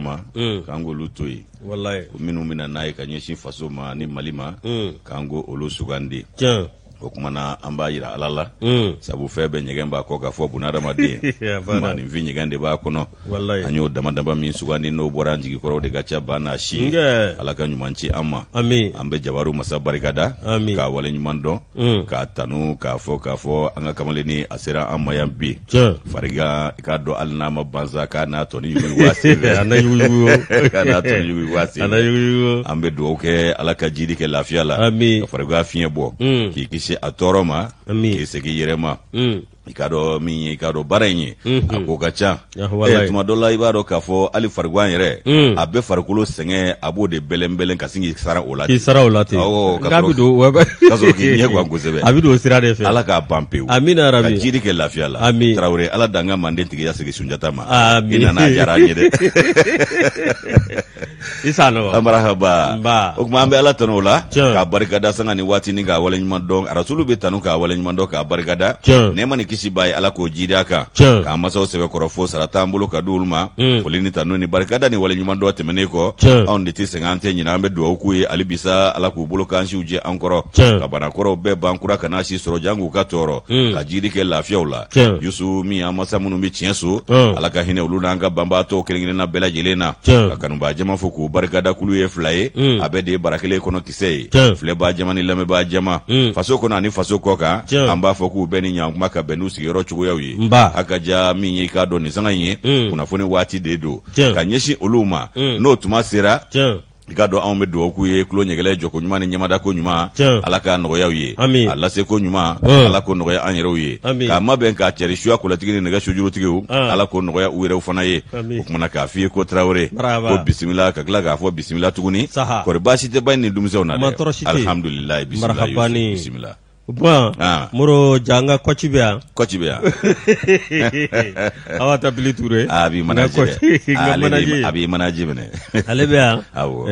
ma kango olu to yi wallahi minnu mina nayi ka ɲɛsin faso ma ni Mali ma kango olu sugandi o kumana an b'a yira Ala la sabu fɛn bɛɛ ɲɛgɛn b'a kɔ ka fɔ bunadamaden maninfin ɲɛgɛn de b'a kɔnɔ an y'o dama min sugandi n'o bɔra an jigi kɔrɔ de ka ca ba n'a si Ala ka ɲuman ci an ma an bɛ jabaru masa barikada k'a wale ɲuman dɔn k'a tanu k'a fɔ an ka kamalenni a sera an ma yan bi fariga i k'a dɔn hali n'a ma bansa k'a n'a tɔni yugu waasi k'a n'a tɔni yugu waasi an bɛ dugawu kɛ Ala ka jidi kɛ lafiya la ka fariga fiɲɛ bɔ k'i kisi a tɔɔrɔ ma k'i segin yɛrɛ ma i k'a dɔn min ye i k'a dɔn baara in ye a ko ka ca tuma dɔ la i b'a dɔn k'a fɔ hali farikolo yɛrɛ a bɛ farikolo sɛgɛn a b'o de bɛlɛn ka sin k'i sara o la ten k'a bɛ don ka sɔrɔ k'i ɲɛ gan kosɛbɛ a bɛ don o sira de fɛ Ala k'a ban pewu amina rabi ka jidi kɛ lafiya la Tarawele Ala dan ka manden tigiya sigi Sunjata ma i nana diyara an ye dɛ i sanɔ marahaba o kuma an bɛ Ala tanu o la k'a barikada sanga ni waati ni k'a waleɲuman dɔn rasulu bɛ tanu k'a waleɲuman dɔn k'a barikada nɛɛma ni kisi b'a ye Ala k'o jidi a kan k'a masaw sɛbɛkɔrɔ fo sara t'an bolo ka di olu ma foli ni tanu ni barikada ni waleɲuman dɔn tɛmɛnen kɔ anw de tɛ sɛgɛn an tɛ ɲinɛ an bɛ dugawu k'u ye hali bisa Ala k'u bolo k'an siw jɛ an kɔrɔ ka banakɔrɔw bɛɛ ban kura ka n'a si sɔrɔ jan k'u ka tɔɔrɔ ka jidi kɛ lafiyaw la Yusu min an masa minnu bɛ tiɲɛ so Ala ka hinɛ olu n'an ka banbaatɔw kelen-kelenna bɛɛ lajɛlen na ka kanubaa jama fo k'u barikada kulu ye fila ye a bɛɛ de ye bara kelen kɔnɔ kisɛ ye filɛbaa jama ni lamɛnbaa jama faso kɔnɔ ani faso kɔ kan an b'a fɔ k'u bɛɛ ni ɲankuma ka bɛn n'u sigiyɔrɔ cogoyaw ye a ka ja min ye i k'a dɔn nin sanga in ye kunnafoni waati de don ka ɲɛsin olu ma n'o tuma sera i ka dɔn anw bɛ dugawu k'u ye kulo ɲɛgɛlɛ jɔko ɲuman ni ɲɛmada ko ɲuman Ala ka nɔgɔyaw ye a lase ko ɲuman Ala ko nɔgɔya an yɛrɛw ye k'a mabɛn k'a cɛri suya kolatigi ni nɛgɛ sujurutigiw Ala ko nɔgɔya u yɛrɛw fana ye o kumana k'a f'i ye ko Tarawele ko bisimila ka tila k'a fɔ bisimila tuguni kɔri baasi tɛ ba ni denmisɛnw na dɛ alhamdulilayi bisimila bon moro janga kochi be yan awa tabili ture abi manaje bene ale be yan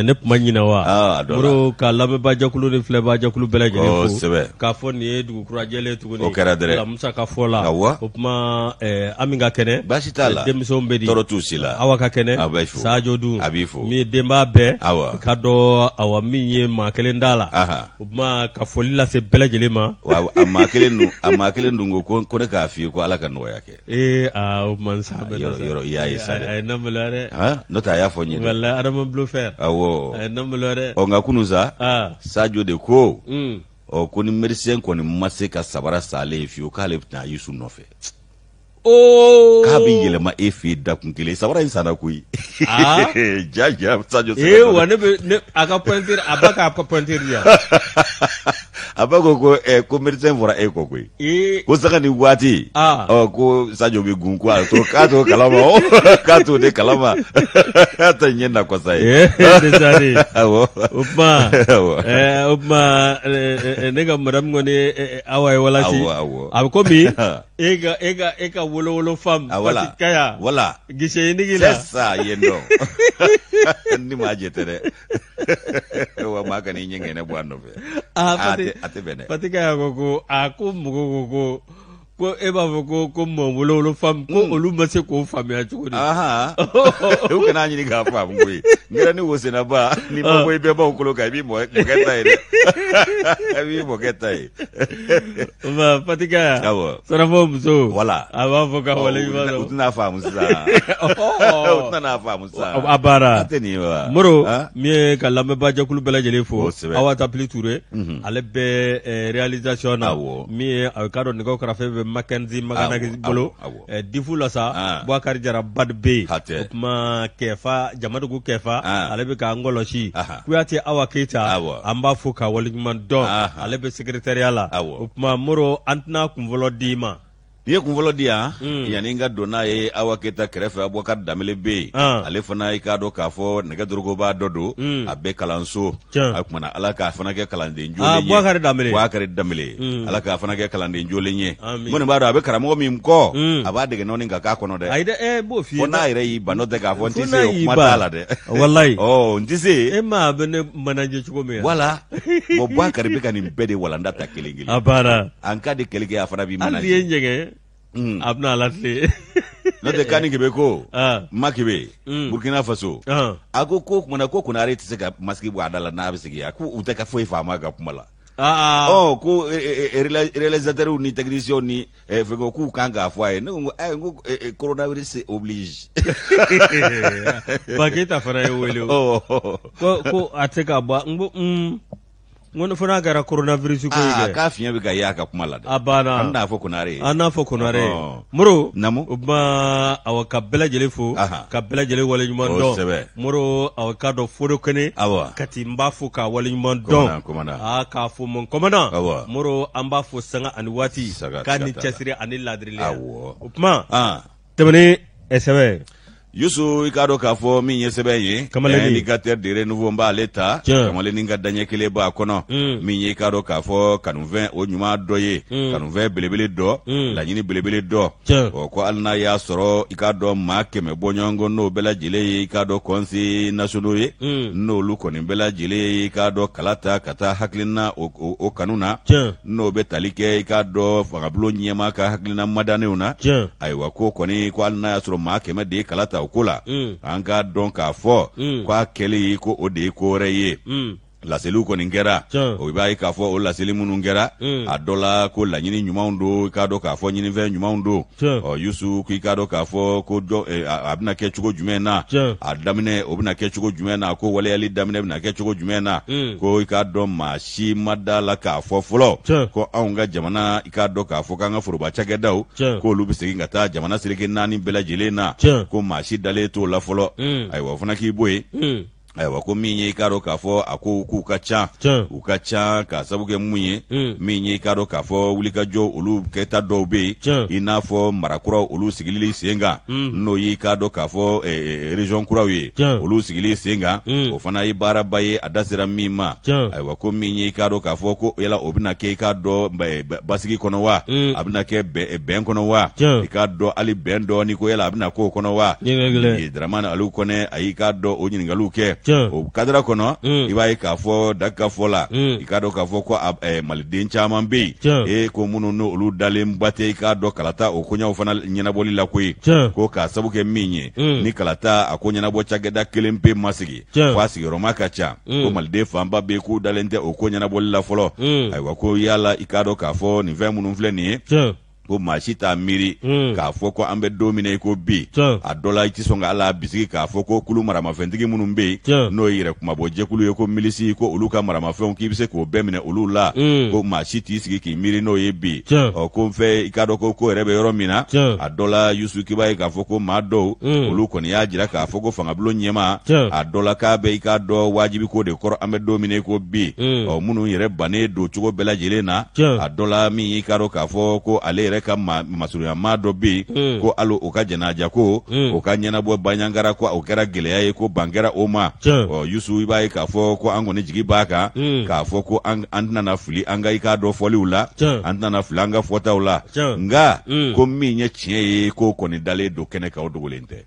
ne kuma ɲina wa moro ka lamɛnba jakulu ni filɛba jakulu bɛɛ lajɛlen fo k'a fɔ nin ye dugu kurajɛlen tuguni o kɛra dɛrɛ Musa ka fɔ la o kuma an min ka kɛnɛ baasi t'a la denmisɛnw bɛ di tɔɔrɔ t'u si la awa ka kɛnɛ Sajo dun a b'i fo min ye denba bɛɛ ka dɔn awa min ye maa kelen d'a la o kuma ka foli lase bɛɛ lajɛlen ma a maa kelen dun ko ne k'a f'i ye ko Ala ka nɔgɔya kɛ o man sa yɔrɔ i y'a ye sa dɛ a ye namaloya dɛ n'o tɛ a y'a fɔ n ye dɛ walahi Adama Bulo Fɛr awɔ a ye namaloya dɛ nka kunu sa Sajo de ko ko ni médecin kɔni ma se ka sabara salen ye fiyewu k'ale bɛ taa Yusu nɔfɛ k'a bɛ yɛlɛma e fɛ yen dakun kelen sabara in sanna koyi ja Sajo wa ne a ka pointure a ba k'a ka pointure yan a ba ko médecin fɔra e kɔ koyi ko saga ni waati ko Sajo bɛ gun ko k'a to kalama k'a to de kalama k'a ta ɲɛ na kɔsa ye awɔ o kuma ne ka madame kɔni awa ye walasi a bɛ komi e ka wolowolo fam wala kaya wala gise nigi la sa yendo ni ma jete de wa ma kan ni ngene bo andobe ate bene patika ko mugo ko e b'a fɔ ko mo wolowolo fam ko olu ma se k'o faamuya cogo di o kana ɲini k'a faamu koyi ngera ni wosena ba ni ma ko i bɛɛ b'aw kolo kan i b'i mɔkɛ ta ye dɛ i b'i mɔkɛ ta ye ma patika sarafo muso wala a b'a fɔ ka wale ɲuman dɔn o tɛna faamu sisan o tɛna faamu sisan a baara a tɛ nin ye wa moro min ye ka lamɛnba jɛkulu bɛɛ lajɛlen fo Awa Tapili Ture ale bɛ réalisation na min ye a ka dɔn nɛgɛw kɛrɛfɛ bɛ Mackenzie Maganagi bolo difu la sa Bouakari Jara Bad Bey o kuma Kɛfa Jamadugu Kɛfa ale bɛ ka ngɔlɔsi Kuyate Awa Keita an b'a fɔ ka waleɲuman dɔn ale bɛ secrétariat la o kuma Moro an tɛna kunfɔlɔ d'i ma n'i ye kunfɔlɔ di yan yanni n ka don n'a ye Awa Keita kɛrɛfɛ Bouakari Danbele bɛ yen ale fana i k'a dɔn k'a fɔ nɛgɛdorogoba dɔ don a bɛ kalanso a kumana Ala k'a fana kɛ kalanden jolen ye Bouakari Danbele Ala k'a fana kɛ kalanden jolen ye minnu b'a dɔn a bɛ karamɔgɔ min kɔ a b'a dege nɔɔni ka k'a kɔnɔ dɛ ayi dɛ b'o f'i ye fo n'a yɛrɛ y'i ban n'o tɛ k'a fɔ n tɛ se o kuma t'a la dɛ walayi n tɛ se e maa bɛ ne manaje cogo min wala bon Bouakari bɛ ka nin bɛɛ de walanda ta kelen-kelen a banna an ka di kɛlɛkɛ a fana b'i manaje hali n'i ye ɲɛgɛn a bɛna ala tile no te kani kebe ko makibe Burkina Faso ako ko kuma ko kuna re tse ka maski bu adala na bisigi aku utaka foi fama ga kumala ko réalisateur ni technicien ni fego ku kanga foye ngo coronavirus oblige bakita fara wele ko ateka ba ngono fana gara coronavirus ko yige ka finya bi ga yaka kuma la abana anda fo kunare muro namu ba awaka bela jele fo ka bela jele wala nyuma do muro awaka do fodo kene kati mbafu ka wala nyuma do ka fo mon komana muro amba fo sanga ani wati ka ni chesire ani ladrile upma temene esebe Yusu ikado kafo mi yesebe indicateur de renouveau mba leta kamale ninga danye kele ba kono mi ikado kafo kanuvin onyuma doye kanuvin belebele do la nyini belebele do ko alna ya soro ikado makeme bonyongo no bela jile ikado konsi national ye no luko ni bela jile ikado kalata kata haklina o kanuna no betalike ikado fagablo nyema ka haklina madane una aiwa ko koni ko alna ya soro makeme de kalata okola anga donc a fo kwa kele ko ode ko reye la selu ko ningera o bai ka fo o la selu munu ngera adola ko la nyini nyuma ndo ka do ka fo nyini ve nyuma ndo o yusu ku ka do ka fo ko do abna ke chugo jumena adamine obna ke chugo jumena ko wale ali damine na ke chugo jumena ko ka do mashi madala ka fo folo ko aunga jamana ka do ka fo kanga furuba chage daw ko lubi sigi ngata jamana sirike nani bela jelena ko mashi dale to la folo ay wa funa ki boy aiwa ko minye karo kafo ako ku ukacha ka sabuke munye minye karo kafo wulika jo olu keta dobe inafo marakura olu sigili senga no yi kado kafo region kurawi olu sigili senga ofana ibara baye adasira mima aiwa ko minye karo kafo ko yala obina ke kado basigi kono wa abina ke ben kono wa ikado ali bendo ni ko yala abina ko kono wa dramana alu kone ayi kado onyiningalu ke o kadra kono ibai ka fo dakka fola ikado ka fo ko maliden chaman be ko munu no olu dalem bate ikado kalata o kunya ofana nyina boli la koy ko ka sabuke minye ni kalata akonya na bo chageda kelempe masigi kwasi roma kacha ko malde famba be ku dalente o kunya na boli la folo aiwa ko yala ikado ka fo ni 20 munu fleni ko mashita miri ka fo ko ambe domine ko bi adola itisonga ala bisigi ka fo ko kulu marama fentigi munum be no yire kuma boje kulu ye ko milisi ko uluka marama fe on kibise ko bemine ulula ko mashiti isigi ki miri no ye bi o ko fe ikado ko rebe yoromina adola yusu kibai ka fo ko mado uluko ni ajira ka fo ko fanga blo nyema adola ka be ikado wajibi ko de koro ambe domine ko bi o munu yire bane do chugo bela jelena adola mi ikado ka fo ko ale reka masuruya mado bi ko alo oka janaja ko oka nyana bo banyangara ko okera geleya ko bangera oma o yusu ibai ka fo ko angone jigi baka ka fo ko antna na fuli anga ika do foli ula antna na fulanga fota ula nga ko minye chie ko koni dale do kene ka odugolente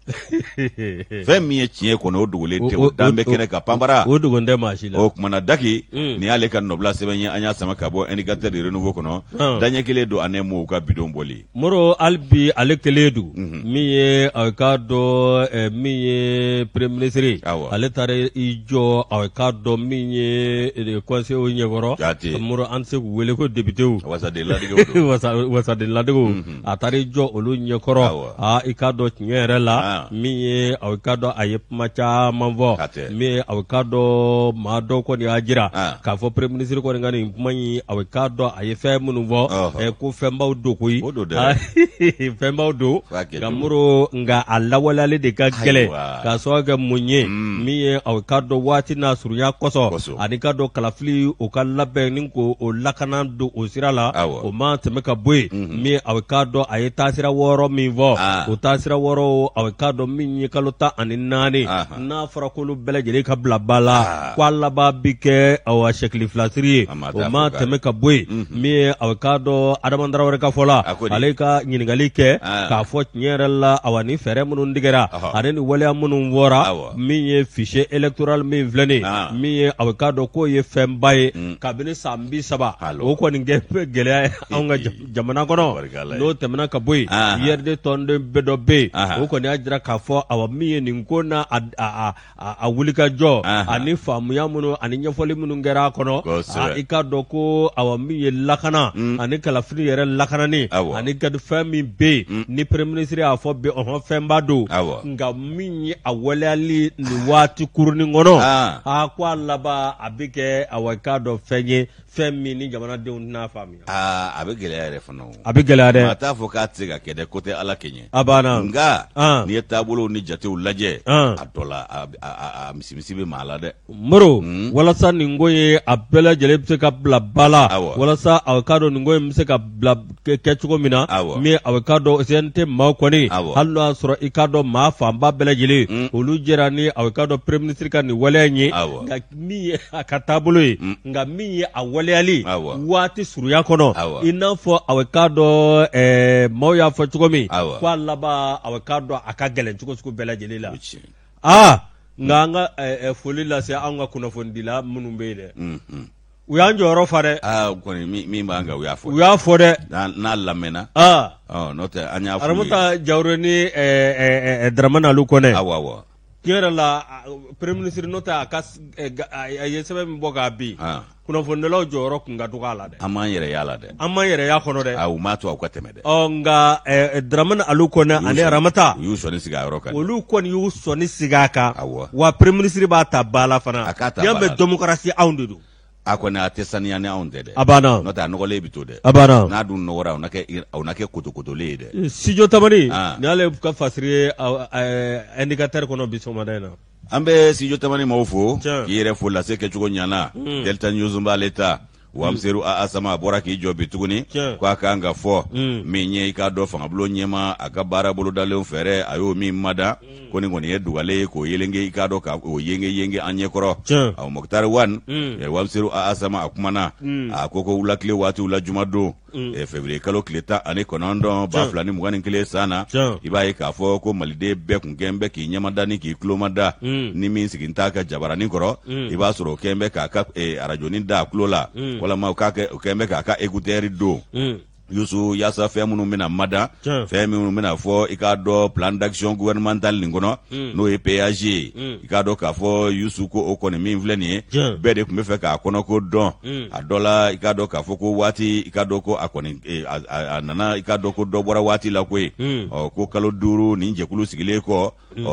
fe minye chie ko no odugolente o dambe kene ka pambara odugonde mashila o kuma na daki ni ale kan nobla sebenya anya sama ka bo indicateur de renouveau kono danye kele do anemo ka bidomboli moro albi alekeledu miye awkado miye premier ministre ale tare ijo awkado miye conseil nyegoro moro anse wele ko député wasa de ladigo atare ijo olu nyekoro ikado nyere la miye awkado ayepmacha manvo miye awkado mado ko ni ajira ka fo premier ministre ko ngani manyi awkado ayefe munvo ko femba dokoi femba do gamuro nga alawalale de ka gele ka so ga munye miye awkado wati na surunya koso anikado kalafli o kalabe ninko o lakana do o sirala o ma temeka boy miye awkado ayeta sira woro minvo o tasira woro awkado minye kalota aninani na farakulu belajele ka blabala kwala ba bike awa shekli flasiri o ma temeka boy miye awkado adamandara wore ka fola Jaba ale ka ɲininkali kɛ k'a fɔ tiɲɛ yɛrɛ la awa ni fɛɛrɛ minnu digɛra ale ni waleya minnu wɔra min ye fichier électoral min filɛ min ye a bɛ k'a dɔn k'o ye fɛnba ye kabini san 30 o kɔni kɛ gɛlɛya ye anw ka jamana kɔnɔ n'o tɛmɛna ka bɔ yen IRD tɔnden bɛɛ dɔ bɛ yen o kɔni y'a jira k'a fɔ awa min ye nin ko n'a a wulikajɔ ani faamuya minnu ani ɲɛfɔli minnu kɛra a kɔnɔ i k'a dɔn ko awa min ye lakana ani kalafili yɛrɛ lakanani ani gadi fɛn min bɛ yen ni premier ministre y'a fɔ bi fɛnba don nka min ye a waleyali nin waati kurunin kɔnɔ ko a laban a bɛ kɛ awa k'a dɔn fɛn ye fɛn min ni jamanadenw tɛna faamuya a bɛ gɛlɛya yɛrɛ fana a bɛ gɛlɛya dɛ a t'a fɔ k'a tɛ se ka kɛ dɛ ko tɛ ala kɛɲɛ a banna nka n'i ye taabolow ni jatew lajɛ a dɔ la a misimisi bɛ maa la dɛ Moro walasa nin ko ye a bɛɛ lajɛlen bɛ se ka bila ba la walasa a k'a dɔn nin ko in bɛ se ka bila kɛ cogo min na min a k'a dɔn CNT maaw kɔni hali n'o y'a sɔrɔ i k'a dɔn maa fanba bɛɛ lajɛlen olu jɛra ni a k'a dɔn premier ministre ka nin waleya in ye nka min ye a ka taabolo ye nka min ye a waleyali waati surunya kɔnɔ i n'a fɔ a k'a dɔn maaw y'a fɔ cogo min ko a laban a k'a dɔn a ka gɛlɛn cogo sugu bɛɛ lajɛlen la nka an ka foli lase an ka kunnafonidila minnu bɛ yen dɛ u y'an jɔyɔrɔ fa dɛ kɔni min b'an kan u y'a fɔ dɛ n'a lamɛnna n'o tɛ an y'a fɔ Aramata Jaworo ni Daramani Alu Kɔnɛ tiɲɛ yɛrɛ la premier ministre n'o tɛ a ye sɛbɛn min bɔ k'a bin kunnafonidilaw jɔyɔrɔ kun ka dɔgɔ a la dɛ an m'an yɛrɛ y'a la dɛ an m'an yɛrɛ y'a kɔnɔ dɛ u m'a to aw ka tɛmɛ dɛ nka Daramani Alu Kɔnɛ ani Aramata u y'u sɔnni sigi a yɔrɔ kan olu kɔni y'u sɔnni sigi a kan wa premier ministre b'a ta ba la fana yan bɛ démocratie anw de don a kɔni a tɛ saniya ni anw tɛ dɛ a banna n'o tɛ a nɔgɔlen bɛ to dɛ a banna n'a dun nɔgɔra aw na kɛ kotokotolen ye dɛ Studio Tamani ni ale ka fasiri ye indicateur kɔnɔ bi sɔgɔmada in na an bɛ Studio Tamani maaw fo k'i yɛrɛ fo lase kɛcogo ɲana Delta News b'ale ta Wamseru Asama a bɔra k'i jɔ bi tuguni ko a kan ka fɔ min ye i k'a dɔn fangabulon ɲɛma a ka baara bolodalen fɛɛrɛ a y'o min mada ko nin kɔni ye dugale ye k'o yelenge i k'a dɔn k'o yenge an ɲɛkɔrɔ Mokutari Wan Wamseru Asama a kumana a ko wulakile waatiw la jumadon février kalo tile 19 2021 san na i b'a ye k'a fɔ ko maliden bɛɛ kun kɛn bɛ k'i ɲɛmada ni k'i tulomada ni min sigin t'a ka jabaranin kɔrɔ i b'a sɔrɔ o kɛn bɛ k'a ka arajonin da a tulo la walama o kɛn bɛ k'a ka écouteur don Yusu yasa fɛn minnu bɛna mada fɛn minnu bɛna fɔ i k'a dɔn plan d'action gouvernemental nin kɔnɔ n'o ye péage ye i k'a dɔn k'a fɔ Yusu ko o kɔni min filɛ nin ye bɛɛ de tun bɛ fɛ k'a kɔnɔ ko dɔn a dɔ la i k'a dɔn k'a fɔ ko waati i k'a dɔn ko a kɔni a nana i k'a dɔn ko dɔ bɔra waati la koyi ko kalo 5 nin jɛkulu sigilen kɔ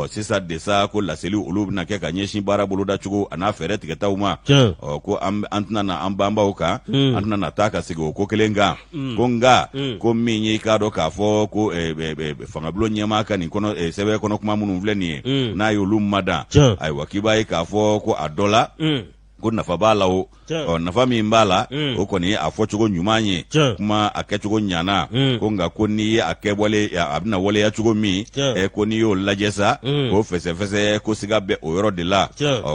sisan de sa ko laseli olu bɛna kɛ ka ɲɛsin baara boloda cogo a n'a fɛɛrɛ tigɛtaw ma ko an tɛna na an banbaw kan an tɛna na taa ka sigi o ko kelen kan ko ko min ye i k'a dɔn k'a fɔ ko fangabulon ɲɛmaa ka nin kɔnɔ sɛbɛn kɔnɔ kuma minnu filɛ nin ye n'a y'olu madan ayiwa k'i b'a ye k'a fɔ ko a dɔ la ko nafa b'a la o nafa min b'a la o kɔni ye a fɔcogo ɲuman ye kuma a kɛcogo ɲana ko nka ko n'i ye a kɛwale a bɛna waleya cogo min ko n'i y'o lajɛ sa ko fɛsɛfɛsɛ ko siga bɛ o yɔrɔ de la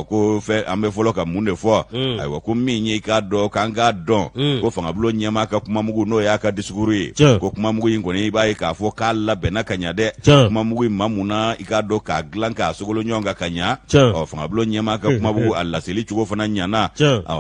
ko an bɛ fɔlɔ ka mun de fɔ ayiwa ko min ye i k'a dɔn k'an k'a dɔn ko fangabulon ɲɛmaa ka kumamugu n'o y'a ka discours ye ko kumamugu in kɔni i b'a ye k'a fɔ k'a labɛnna ka ɲa dɛ kumamugu in ma mun na i k'a dɔn k'a dilan k'a sogolo ɲɔgɔn kan ka ɲa fangabulon ɲɛmaa ka kumamugu a laseli cogo fana ɲana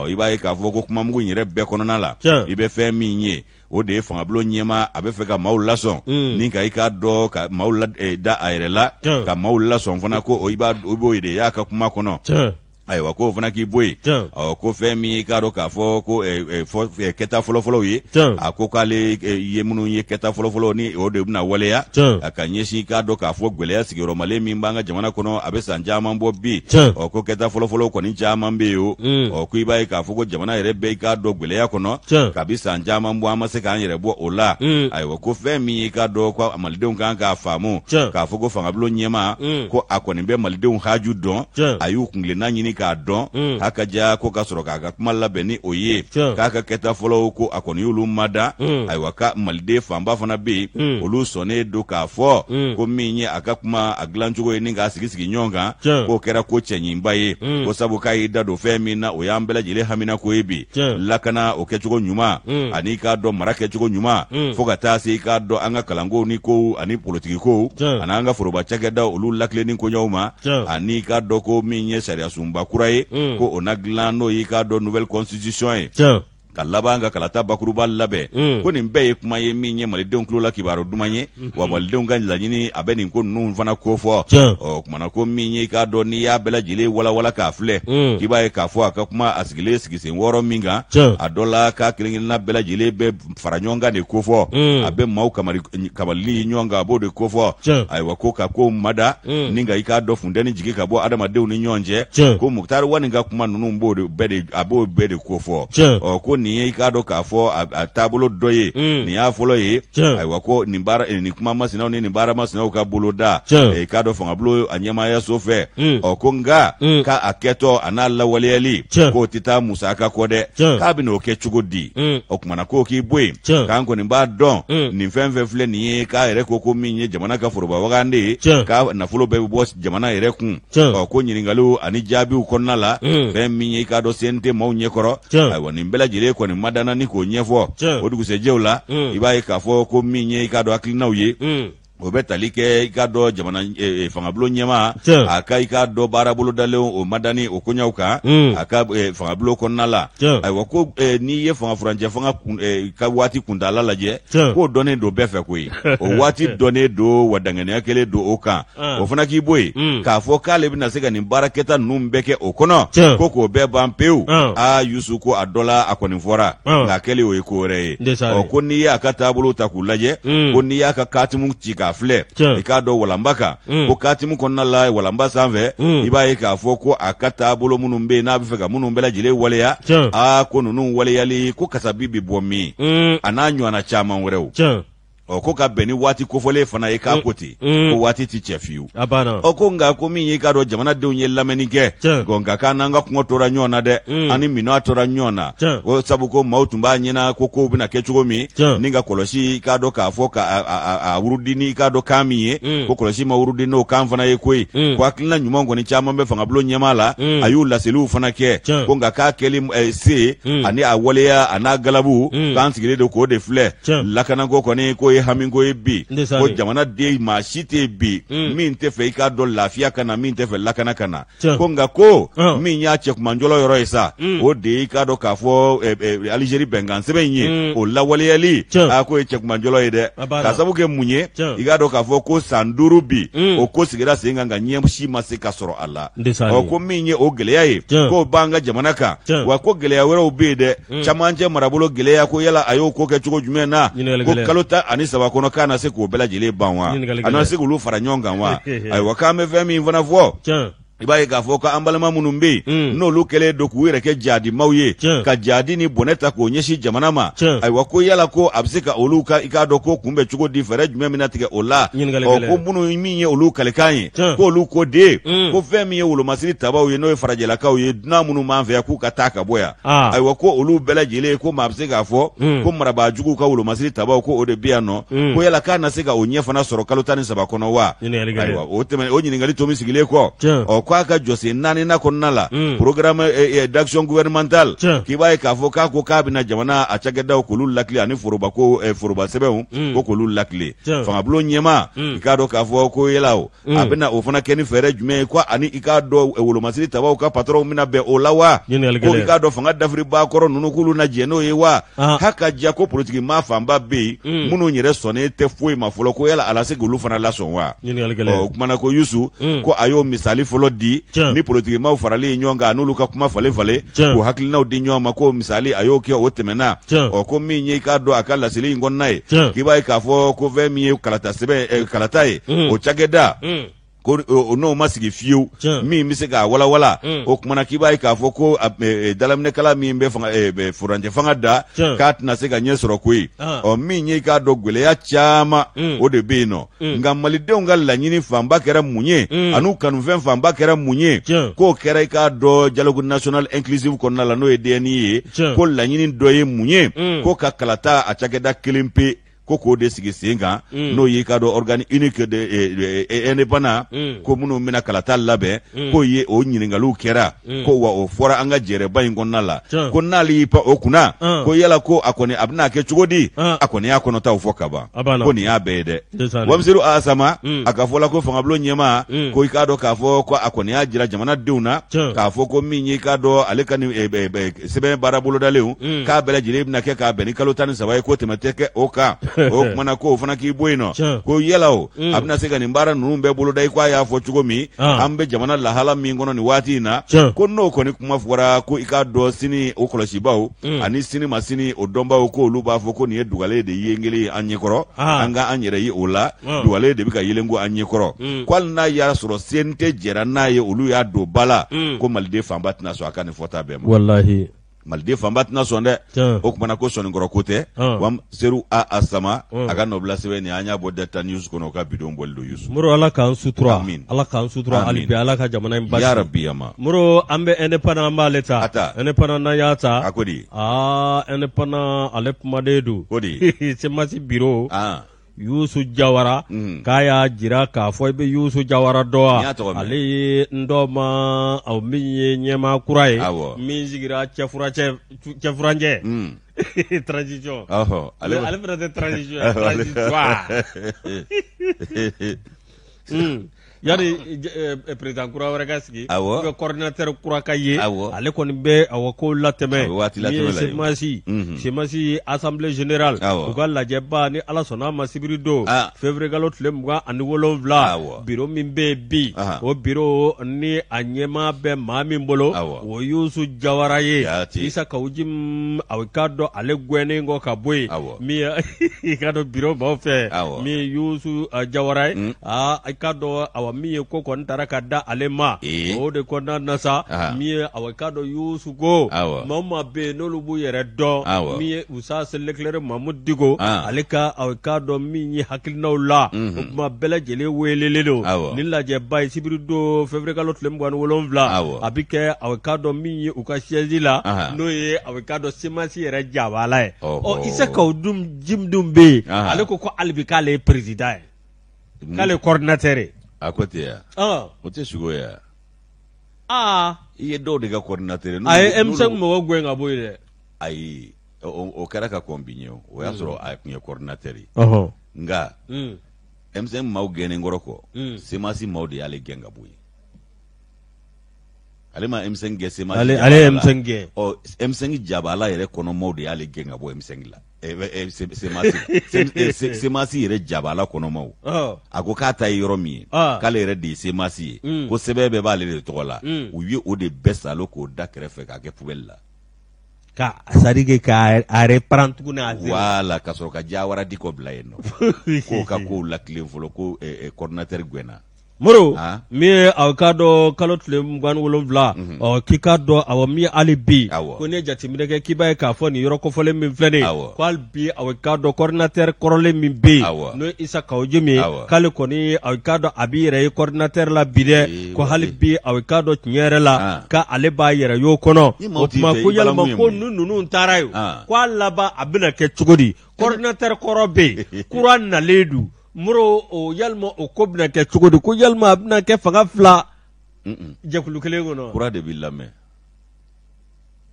i b'a ye k'a fɔ ko kumamugu in yɛrɛ bɛɛ kɔnɔna la i bɛ fɛn min ye o de ye fangabulon ɲɛmaa a bɛ fɛ ka maaw lasɔn ni ka i k'a dɔn ka maaw da a yɛrɛ la ka maaw lasɔn fana ko i b'o de y'a ka kuma kɔnɔ ayiwa ko fana k'i bɔ yen ko fɛn min i k'a dɔn k'a fɔ ko kɛta fɔlɔfɔlɔw ye a ko k'ale ye minnu ye kɛta fɔlɔfɔlɔ ni o de bɛna waleya a ka ɲɛsin k'a dɔn k'a fɔ gwɛlɛya sigiyɔrɔmalen min b'an ka jamana kɔnɔ a bɛ san caman bɔ bi ko kɛta fɔlɔfɔlɔ kɔni caman bɛ yen o ko i b'a ye k'a fɔ ko jamana yɛrɛ bɛɛ i k'a dɔn gwɛlɛya kɔnɔ kabi san caman bɔ an ma se k'an yɛrɛ bɔ o la ayiwa ko fɛn min i k'a dɔn ko malidenw kan k'a faamu k'a fɔ ko fangabulon ɲɛmaa ko a kɔni bɛ malidenw haju dɔn a y'u kuntilenna ɲini k'a dɔn haka ja ko ka sɔrɔ k'a ka kuma labɛn ni o ye k'a ka kɛta fɔlɔ ko a kɔni y'olu mada ayiwa ka maliden fanba fana bɛ yen olu sɔnnen don k'a fɔ ko min ye a ka kuma a dilancogo ye ni k'a sigi sigi ɲɔgɔn kan k'o kɛra ko cɛɲinba ye ko sabu k'a y'i da don fɛn min na o y'an bɛɛ lajɛlen hamina ko ye bi lakana o kɛcogo ɲuman ani k'a dɔn mara kɛcogo ɲuman fo ka taa se k'a dɔn an ka kalanko ni ko ani politiki ko ani an ka foroba cakɛda olu lakilenin koɲɛw ma ani k'a dɔn ko min ye sariya sunba kura ye ko o na dilan n'o y'i k'a dɔn nouvelle constitution ye ka laban ka kalata bakuruba labɛn ko nin bɛɛ ye kuma ye min ye malidenw tulo la kibaru duman ye wa malidenw ka laɲini a bɛ nin ko ninnu fana ko fɔ ɔ kumana ko min ye k'a dɔn n'i y'a bɛɛ lajɛlen walawala k'a filɛ k'i b'a ye k'a fɔ a ka kuma a sigilen sigi sen wɔɔrɔ min kan a dɔ la k'a kelen-kelenna bɛɛ lajɛlen bɛ fara ɲɔgɔn kan de ko fɔ a bɛ maaw kabalili ɲɔgɔn kan a b'o de ko fɔ ayiwa ko ka ko mada ni ka i k'a dɔn funtɛni jigi ka bɔ adamadenw ni ɲɔgɔn cɛ ko Mukutari Wani ka kuma ninnu a b'o bɛɛ de ko fɔ ɔ ko nin ye i k'a dɔn k'a fɔ a taabolo dɔ ye nin y'a fɔlɔ ye ayiwa ko nin kuma masinaw ni nin baara masinaw ka bolo da i k'a dɔn fangabolo a ɲɛmaaya so fɛ ɔ ko nka k'a a kɛtɔ a n'a lawaleyali k'o tɛ taa musaka kɔ dɛ k'a bɛ n'o kɛ cogo di o kumana k'o k'i bɔ yen k'an kɔni b'a dɔn nin fɛn fɛn filɛ nin ye k'a yɛrɛ ko min ye jamana ka foroba wagande ye k'a nafolo bɛɛ bɛ bɔ jamana yɛrɛ kun ɔ ko ɲininkaliw ani jaabiw kɔnɔna la fɛn min ye i k'a dɔn sen tɛ maaw ɲɛkɔrɔ ayiwa nin bɛɛ lajɛlen kɔni madana ni k'o ɲɛfɔ o dugusɛjɛw la i b'a ye k'a fɔ ko min ye i k'a dɔn hakilinaw ye o bɛ tali kɛ i k'a dɔn jamana fangabolo ɲɛma a ka i k'a dɔn baarabolo dalen o madani o koɲaw kan a ka fangabolo kɔnɔna la ayiwa ko n'i ye fangafurancɛ fanga ka waati kuntala lajɛ k'o dɔnnen don bɛɛ fɛ koyi o waati dɔnnen don wa danganiya kelen don o kan o fana k'i bɔ yen k'a fɔ k'ale bɛna se ka nin baarakɛta ninnu bɛɛ kɛ o kɔnɔ ko k'o bɛɛ ban pewu Yusu ko a dɔ la a kɔni fɔra nka kɛlen o ye ko wɛrɛ ye ɔ ko n'i y'a ka taabolo ta k'u lajɛ ko n'i y'a ka katimu ci ka filɛ i k'a dɔn walanba kan ko katimu kɔnɔna la walanba sanfɛ i b'a ye k'a fɔ ko a ka taabolo minnu bɛ yen n'a bɛ fɛ ka minnu bɛɛ lajɛlen waleya ko ninnu waleyali ko kasabi bɛ bɔ min a n'a ɲɔgɔnna caman wɛrɛw ɔ ko ka bɛn ni waati kofɔlen fana ye k'a ko ten ko waati tɛ cɛ fiyewu ɔ ko nka ko min ye k'a dɔn jamanadenw ye lamɛnni kɛ nka k'an n'an ka kɔngɔ tora ɲɔgɔn na dɛ an ni minɔgɔ tora ɲɔgɔn na ko sabu ko maaw tun b'a ɲɛna ko kow bɛna kɛ cogo min ni ka kɔlɔsi k'a dɔn k'a fɔ k'a wurudi ni k'a dɔn kan min ye ko kɔlɔsi ma wurudi n'o kan fana ye koyi ko hakilina ɲuman kɔni caman bɛ fangabolo ɲɛmaa la a y'u laseliw fana kɛ ko nka k'a kɛli se ani a waleya a n'a galabu k'an sigilen don k'o de filɛ lakanako kɔni ko hamiko ye bi ko jamana den maa si tɛ bi min tɛ fɛ i k'a dɔn lafiya ka na min tɛ fɛ lakana ka na ko nka ko min y'a cɛkumanjɔlɔ yɔrɔ ye sa o de ye i k'a dɔn k'a fɔ Alizeri bɛnkan sɛbɛn in ye o lawaleyali k'o ye cɛkumanjɔlɔ ye dɛ k'a sabu kɛ mun ye i k'a dɔn k'a fɔ ko san 5 bi o ko sigira sen kan nka ɲɛ si ma se ka sɔrɔ a la ko min ye o gɛlɛya ye k'o b'an ka jamana kan wa ko gɛlɛya wɛrɛw bɛ yen dɛ camancɛ marabolo gɛlɛya ko yala a y'o ko kɛ cogo jumɛn na ko kalo 13 kɔnɔ k'a na se k'o bɛɛ lajɛlen ban wa a na se k'olu fara ɲɔgɔn kan wa ayiwa k'an bɛ fɛn min fana fɔ i b'a ye k'a fɔ ko an balima minnu bɛ yen n'olu kɛlen don k'u yɛrɛ kɛ jadimaw ye ka jadi ni bɔnɛ ta k'o ɲɛsin jamana ma ayiwa ko yala ko a bɛ se ka olu ka i k'a dɔn ko kunbɛn cogo di fɛɛrɛ jumɛn bɛna tigɛ o la ko minnu min ye olu kalikan ye k'olu ko den ko fɛn min ye wolomasiri tabaw ye n'o ye farajɛlakaw ye dunan minnu b'an fɛ yan k'u ka taa ka bɔ yan ayiwa ko olu bɛɛ lajɛlen ko maa bɛ se k'a fɔ ko marabaajuguw ka wolomasiri tabaw ko o de bɛ yan nɔ ko yala k'a na se ka o ɲɛ fana sɔrɔ kalo 13 kɔnɔ wa ayiwa o ɲininkali to min sigilen kɔ k'a ka jɔsen 4nan kɔnɔna la programme d'action gouvernementale k'i b'a ye k'a fɔ k'a ko k'a bɛna jamana a cakɛdaw k'olu lakile ani foroba sɛbɛnw ko k'olu lakile fangabolo ɲɛma i k'a dɔn k'a fɔ ko yala o a bɛna o fana kɛ ni fɛɛrɛ jumɛn ye ko ani i k'a dɔn wolomasiri tabaw ka patron bɛna bɛn o la wa ko i k'a dɔn fanga dafiriba kɔrɔ ninnu k'olu lajɛ n'o ye wa h'a ka diya ko politiki maa fanba bɛ yen minnu yɛrɛ sɔnnen tɛ foyi ma fɔlɔ ko yala ala se k'olu fana lasɔn wa o kumana ko Yusu ko a y'o misali fɔlɔ di ni politikimaw faralen ɲɔgɔn kan n'olu ka kuma falen k'o hakilinaw di ɲɔgɔn ma ko misali a y'o kɛ o tɛmɛna ko min ye i k'a dɔn a ka laseli in kɔnɔna ye k'i b'a ye k'a fɔ ko fɛn min ye kalata ye o cakɛda ko n'o ma sigi fiyewu min bɛ se k'a walawala o kumana k'i b'a ye k'a fɔ ko dalaminɛkala min bɛ furancɛ fanga da k'a tɛna se ka ɲɛ sɔrɔ koyi min ye k'a dɔn gwɛlɛya caman o de bɛ yen nɔ nka malidenw ka laɲini fanba kɛra mun ye an'u kanufɛn fanba kɛra mun ye k'o kɛra i k'a dɔn dialogue national inclusive kɔnɔna la n'o ye DNI ye ko laɲini dɔ ye mun ye ko ka kalata a cakɛda kelen pe ko k'o de sigi sen kan n'o y'i ka dɔn organe unique de indépendant ko minnu bɛna kalata labɛn k'o ye o ɲininkaliw kɛra ko wa o fɔra an ka jɛrɛba in kɔnɔna la ko n'ale y'i pan o kunna ko yala ko a kɔni a bɛna kɛ cogo di a kɔni y'a kɔnɔtaw fɔ ka ban ko nin y'a bɛɛ ye dɛ Wamisiru Asama a ka fɔla ko fangabulon ɲɛmaa ko i k'a dɔn k'a fɔ ko a kɔni y'a jira jamanadenw na k'a fɔ ko min ye k'a dɔn ale ka nin sɛbɛn baara bolodalenw k'a bɛɛ lajɛlen bɛna kɛ k'a bɛn ni kalo 13 ye ko tɛmɛ tɛ kɛ o kan o kumana ko o fana k'i bɔ yen nɔ ko yala o a bɛna se ka nin baara ninnu bɛɛ boloda i ko a y'a fɔ cogo min an bɛ jamana lahala min kɔnɔ nin waati in na ko n'o kɔni kuma fɔra ko i k'a dɔn sini o kɔlɔsibaw ani sini ma sini o dɔnbaw ko olu b'a fɔ ko nin ye dugalen de yengelen an ɲɛkɔrɔ an ka an yɛrɛ ye o la dugalen de bɛ ka yelenko an ɲɛkɔrɔ ko hali n'a y'a sɔrɔ sen tɛ jɛra n'a ye olu y'a don ba la ko maliden fanba tɛna sɔn a ka nin fɔta bɛɛ ma wallahi maliden fanba tɛna sɔn dɛ o kumana ko sɔnnikɔrɔ ko tɛ Wamisiru Asama a ka nɔbila sɛbɛn nin an y'a bɔ Delta News kɔnɔ o ka bidon bɔli don Yusu Moro ala k'an sutura ala k'an sutura hali bi ala ka jamana in basi yarabi yama Moro an bɛ indépendant an b'ale ta indépendant na y'a ta a ko di indépendant ale kumaden don o di semasi bureau Yusu Jawara k'a y'a jira k'a fɔ i bɛ Yusu Jawara dɔn ale ye n dɔ ma aw min ye ɲɛmaa kura ye min sigira cɛfurancɛ transition ale fana tɛ transition yani président kura wɛrɛ ka sigi que coordinateur kura ka ye ale kɔni bɛ awɔ ko latɛmɛ semasi assemblée générale u ka lajɛba ni ala sɔnna ma sibiri don février kalo tile 27 bureau min bɛ bi o bureau ni a ɲɛmaa bɛ maa min bolo o Yusu Jawara ye Isa Kawujim a ka dɔn ale gɛnnen kɔ ka bɔ yen min i ka dɔn bureau baw fɛ min Yusu Jawara ye i ka dɔn min ye ko kɔni taara ka da ale ma o de kɔnɔna na sa min ye awɔ ka dɔn Yusu ko maa maa bɛ yen n'olu b'u yɛrɛ dɔn min ye Usa Selecteur Mahmud Diko ale ka awɔ ka dɔn min ye hakilinaw la o kuma bɛɛ lajɛlen welelen don ni lajɛba ye sibiri don février kalo tile 27 a bɛ kɛ awɔ ka dɔn min ye u ka siège la n'o ye awɔ ka dɔn semasi yɛrɛ jabala ye Isa Kawudum Jim dun bɛ yen ale ko hali bi k'ale ye président ye k'ale coordinateur ye a ko tɛ yan o tɛ sugo yan i ye dɔw de ka coordinateur a ye M5 mɔgɔ gɛn ka bɔ yen dɛ ayi o kɛra ka kɔn bi ɲɛ o y'a sɔrɔ a tun ye coordinateur ye nka M5 maaw gɛnnen kɔrɔ kɔ semasi maaw de y'ale gɛn ka bɔ yen ale ma M5 gɛn semasi ale ye M5 gɛn M5 jabala yɛrɛ kɔnɔ maaw de y'ale gɛn ka bɔ M5 la semasi yɛrɛ jabala kɔnɔmaw a ko k'a ta ye yɔrɔ min ye k'ale yɛrɛ de ye semasi ye ko sɛbɛn bɛɛ b'ale de tɔgɔ la u ye o de bɛɛ salo k'o da kɛrɛfɛ k'a kɛ poubelle la ka sarike ka reprend tuguni a wala ka sɔrɔ ka Jawara Diko bila yen nɔ k'o ka kow latilen fɔlɔ ko coordinateur gɛnna Moro min ye aw ka dɔn kalo tile 27 k'i ka dɔn awɔ min ye hali bi ko ne jateminɛ kɛ k'i b'a ye k'a fɔ nin yɔrɔ kɔfɔlen min filɛ nin ye ko hali bi aw ka dɔn coordinateur kɔrɔlen min bɛ yen n'o ye Isa Kawujim ye k'ale kɔni aw ka dɔn a b'i yɛrɛ ye coordinateur la bi dɛ ko hali bi aw ka dɔn tiɲɛ yɛrɛ la k'ale b'a yɛrɛ y'o kɔnɔ o tuma ko yalima ko ninnu taara ye ko a laban a bɛna kɛ cogo di coordinateur kɔrɔ bɛ yen kura nalen don Moro o yalima o ko bɛna kɛ cogo di ko yalima a bɛna kɛ fanga fila jɛkulu kelen kɔnɔ kura de b'i lamɛn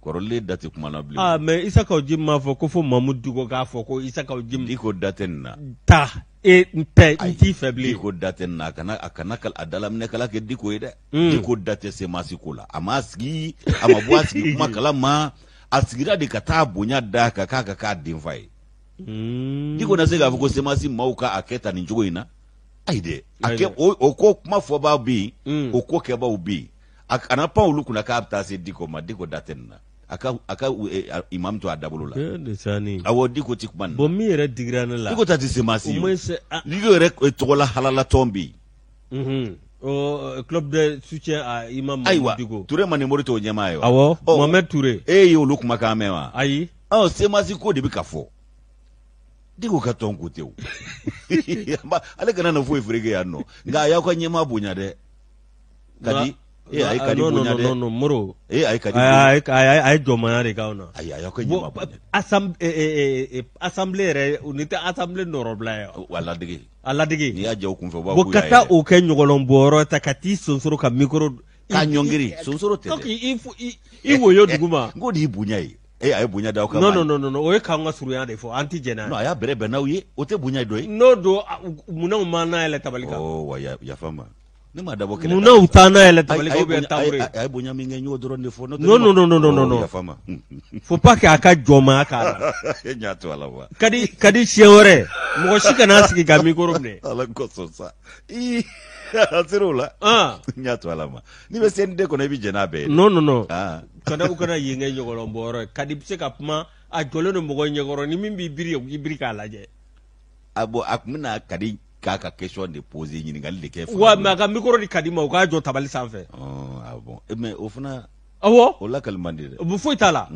kɔrɔlen da tɛ kuma na bilen mais Isa Kawujim m'a fɔ ko fo Mahmud Diko k'a fɔ ko Isa Kawujim Diko da tɛ nin na n t'i fɛ bilen Diko da tɛ nin na a kana a dalaminɛkala kɛ Diko ye dɛ Diko da tɛ semasi ko la a ma sigi a ma bɔ a sigi kuma kala ma a sigira de ka taa bonya da kan k'a ka k'a denfa ye Diko na se k'a fɔ ko semasi maaw ka a kɛ tan nin cogo in na ayi dɛ a kɛ o ko kuma fɔbaaw bɛ yen o ko kɛbaaw bɛ yen a kana pan olu kunna k'a bɛ taa se Diko ma Diko da tɛ nin na a ka imam to a dabolo la awɔ Diko ti kuma nin na bon min yɛrɛ digira ne la Diko ta ti semasi ye Diko yɛrɛ tɔgɔla halalatɔn bɛ yen club de soutien à Imam Digo. Touré ma numéro to ɲɛmaa ye wa. Awɔ Mohamed Touré. Ye olu kumakan mɛn wa. Ayi. Semasi ko de bɛ ka fɔ. Digo ka tɔn ko tɛ o. Ale kana na foyi feere yan nɔ. Nka a y'aw ka ɲɛmaa bonya dɛ. Kadi. Ayi kadi bonya dɛ. Non Moro. Ayi kadi. Ayi jɔnmaya de k'aw na. Ayi a y'aw ka ɲɛmaa bonya. Assemblée yɛrɛ o ni tɛ assemblée nɔrɔbila ye. Wa ladege. A ladege. N'i y'a jɛ o kunfɛ o b'a fɔ ka taa o kɛ ɲɔgɔlɔn bɔyɔrɔ ta ka t'i sonsoro ka micro. K'a ɲɔngiri sonsoro tɛ dɛ. I woyo duguma. N ko de y'i bonya ye. A ye bonya d'aw kan. Non o ye k'an ka surunya de fɔ an ti jɛn'a ye. Non a y'a bɛrɛ bɛn n'aw ye o tɛ bonya dɔ ye. N'o don munna u ma n'a yɛlɛ tabali kan. Wa yafa ma. Ne ma dabɔ kɛlɛ. Munna u taa n'a yɛlɛ tabali kan ou bien tabouret. A ye bonya min kɛ n y'o dɔrɔn de fɔ. Non. Yafa ma. Faut pas que a ka jɔnmaya k'a la. E ɲa to a la wa. Kadi siɲɛ wɛrɛ mɔgɔ si kana sigi ka micro minɛ. Ala kosɔn sa. A ser'o la. N y'a to a la ma. N'i bɛ CND kɔnɔ i bɛ jɛn n'a bɛɛ ye. Non. Kana u kana yen kɛ ɲɔgɔlɔn bɔyɔrɔ ye. Kadi bɛ se ka kuma a jɔlen don mɔgɔ ɲɛkɔrɔ ni min b'i biri o k'i biri k'a lajɛ. A tun bɛna Kadi k'a ka question de poser ɲininkali de kɛ. Wa mais a ka micro di Kadi ma o k'a jɔ tabali sanfɛ. Bon mais o fana. Awɔ. O lakali man di dɛ. Foyi t'a la.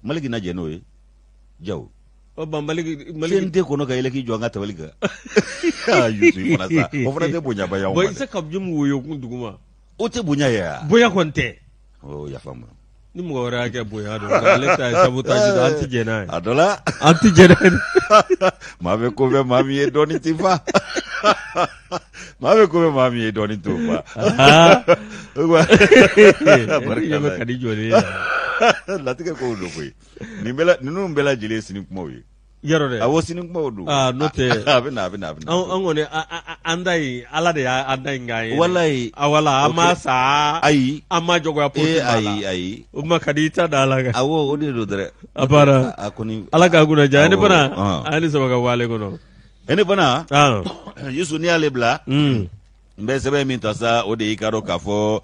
Maliki na jɛ n'o ye. Jaw. Maliki CND kɔnɔ ka yɛlɛ k'i jɔ an ka tabali kan. Yusu fana sa. O fana tɛ bonya ba y'anw ma dɛ. Bon i se ka jɔn woyo kun duguma. O tɛ bonya ye wa. Bonya kɔni tɛ. Yafa ma. Ni mɔgɔ wɛrɛ y'a kɛ bonya don ale ta ye sabotage don an ti jɛn n'a ye. A dɔ la. An ti jɛn n'a ye. Maa bɛ ko bɛ maa min ye dɔɔni ti fa. Maa bɛ ko bɛ maa min ye dɔɔni t'o fa. Barika Kadi jɔlen ye. Latigɛ kow don koyi. Ninnu bɛɛ lajɛlen sini kumaw ye. Yɔrɔ dɛ. Awɔ sini kumaw don. N'o tɛ. A bɛ na. An kɔni an da ye Ala de y'an da in k'an ye. Walayi. Wala an ma sa. Ayi. An ma jɔgoya politique la. Ayi. O ma Kadi i ta da Ala kan. Awɔ o de don dɛrɛ. A banna. A kɔni. Ala k'a kunna ja ne fana. A ye ni saba ka bɔ ale kɔnɔ. Ne fana. Yusu n'i y'ale bila. N bɛ sɛbɛn min ta sa o de y'i ka dɔn k'a fɔ.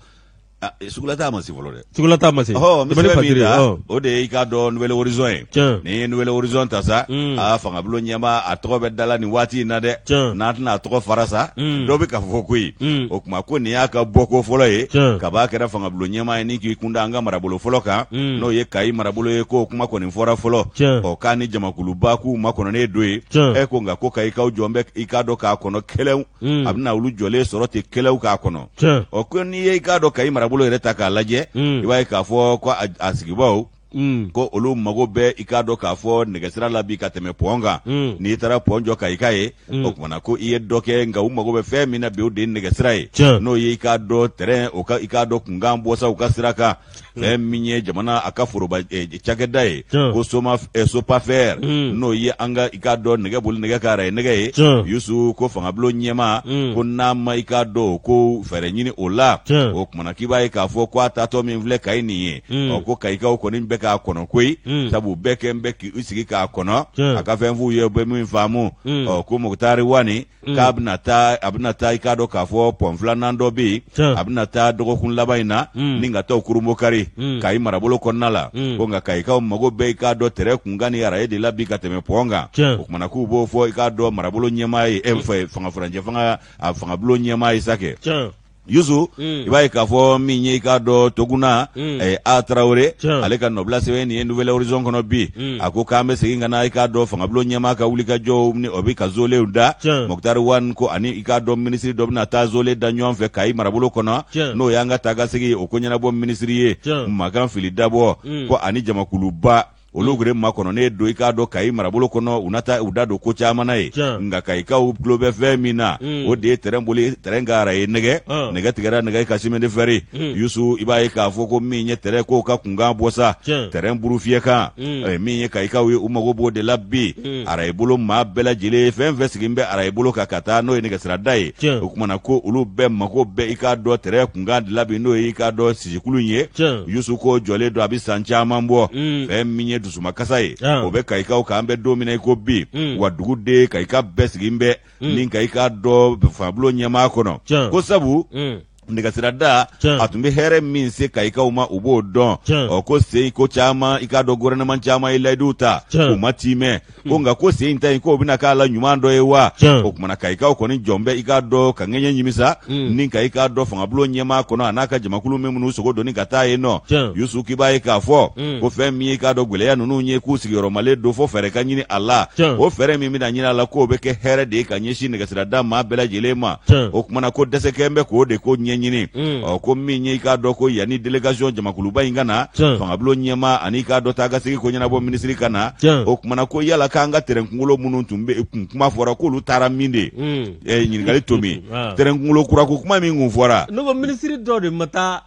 Sugulata ma se fɔlɔ dɛ. Sugulata ma se. Misɛbɛ min da o de y'i ka dɔn Nouvelle Horizon ye. Ni ye Nouvelle Horizon ta sa. Fangabulon ɲɛma a tɔgɔ bɛ dala nin waati in na dɛ. N'an tɛna a tɔgɔ fara sa. Dɔw bɛ k'a fɔ koyi. O tuma ko nin y'a ka bɔko fɔlɔ ye. Kaba kɛra fangabulon ɲɛma ye ni k'i kunda an ka marabolo fɔlɔ kan. N'o ye Kayi marabolo ye k'o kuma kɔni fɔra fɔlɔ. K'a ni jamakuluba k'u makɔnɔnen don ye. Ko nka ko Kayi kaw jɔn bɛ i k'a dɔn k'a kɔnɔ kɛlɛw. A bɛna olu jɔlen sɔrɔ ten kɛlɛw k'a kɔnɔ. Ko n'i ye i k'a dɔn Kayi marabolo yɛrɛ ta k'a lajɛ i b'a ye k'a fɔ ko a sigibaw ko olu mago bɛ i k'a dɔn k'a fɔ nɛgɛsira la bi ka tɛmɛ pɔn kan n'i taara pɔn jɔ ka i ka ye o kumana ko i ye dɔ kɛ nka u mago bɛ fɛn min na bi o de ye nɛgɛsira ye n'o ye i k'a dɔn terrain i k'a dɔn kunkan bɔsa u ka sira kan fɛn min ye jamana a ka foroba cakɛda ye ko Sopafer n'o ye an ka i k'a dɔn nɛgɛ boli nɛgɛ ka araye nɛgɛ ye Yusu ko fangabulon ɲɛma ko n'a ma i k'a dɔn ko fɛɛrɛ ɲini o la o kumana k'i b'a ye k'a fɔ ko a taatɔ min filɛ Kayi nin ye ko Kayikaw kɔni bɛ k'a kɔnɔ koyi sabu bɛɛ kɛ n bɛ k'i sigi k'a kɔnɔ a ka fɛn f'u ye u bɛ min faamu ko Mukutari Wani k'a bɛna taa i k'a dɔn k'a fɔ pɔn filanan dɔ bɛ yen a bɛna taa dɔgɔkun laban in na ni ka taa Kurumokari Kayi marabolo kɔnɔna la ko nka Kayikaw mago bɛ i k'a dɔn terrain kunkan ni araye de la bi ka tɛmɛ pɔn kan o kumana k'u b'o fɔ i k'a dɔn marabolo ɲɛmaa ye fangabulon ɲɛmaa ye sa kɛ Yusu i b'a ye k'a fɔ min ye i k'a dɔn Toguna A Tarawele ale ka nɔbila sɛbɛn nin ye Nouvelle Horizon kɔnɔ bi a ko k'an bɛ segin ka na i k'a dɔn fangabulon ɲɛmaa ka wulikajɔw o bɛ ka zolew da Mukutari Wani ko ani i k'a dɔn minisiri dɔ bɛna taa zole da ɲɔgɔn fɛ Kayi marabolo kɔnɔ n'o y'an ka taa ka segin o ko ɲɛnabɔ minisiri ye Makan Fili Dabɔ ko ani jamakuluba olu gure makɔnɔnen don i k'a dɔn Kayi marabolo kɔnɔ u na taa u da don ko caman na ye nka Kayikaw tulo bɛ fɛn min na o de ye terrain ka araye nɛgɛ tigɛra nɛgɛ ka simende fɛri Yusu i b'a ye k'a fɔ ko min ye terrain kow ka kunkan bɔ sa terrain buru fiyɛ kan min ye Kayikaw ye u mago b'o de la bi araye bolo maa bɛɛ lajɛlen fɛn fɛn sigin bɛ araye bolo kan ka taa n'o ye nɛgɛsirada ye o kumana ko olu bɛɛ mago bɛɛ i k'a dɔn terrain kunkan de la bi n'o ye i k'a dɔn sisikulu ye Yusu ko jɔlen don a bɛ san caman bɔ fɛn min ye dusumakasa ye o bɛ Kayikaw kan bɛ don min na i ko bi wa dugu de Kayika bɛɛ sigin bɛ ni Kayika dɔ fangabulon ɲɛmaa kɔnɔ ko sabu nɛgɛsira da a tun bɛ hɛrɛ min se ka ikaw ma u b'o dɔn ko sen ko caman i k'a dɔn gouvernement caman ye layidu ta u ma timɛ ko nka ko sen ta in k'o bɛna k'a la ɲuman dɔ ye wa o kumana ka ikaw kɔni jɔn bɛ i k'a dɔn ka ŋɛɲɛ ɲimisa ni ka i k'a dɔn fangabulon ɲɛmaa kɔnɔ a n'a ka jamakulu min minnu sogo doni ka taa yen nɔ Yusu k'i b'a ye k'a fɔ ko fɛn min ye i k'a dɔn gwɛlɛya ninnu ye k'u sigiyɔrɔmalen don fo fɛɛrɛ ka ɲini a la o fɛɛrɛ min bɛna ɲini a la k'o bɛ kɛ hɛrɛ de ye ka ɲɛsin nɛgɛsira da maa bɛɛ lajɛlen ma o kumana ko dɛsɛkɛn bɛ k'o de ko ɲɛɲini ko min ye i k'a dɔn ko yanni délégation jamakuluba in ka na fangabulon ɲɛmaa ani k'a dɔn taa ka segin ko ɲɛnabɔ minisiri ka na o kumana ko yala k'an ka terrain kunkolo minnu tun bɛ kuma fɔra k'olu taara min de ɲininkali to min terrain kunkolo kurako kuma min kun fɔra ne ko minisiri dɔ de ma taa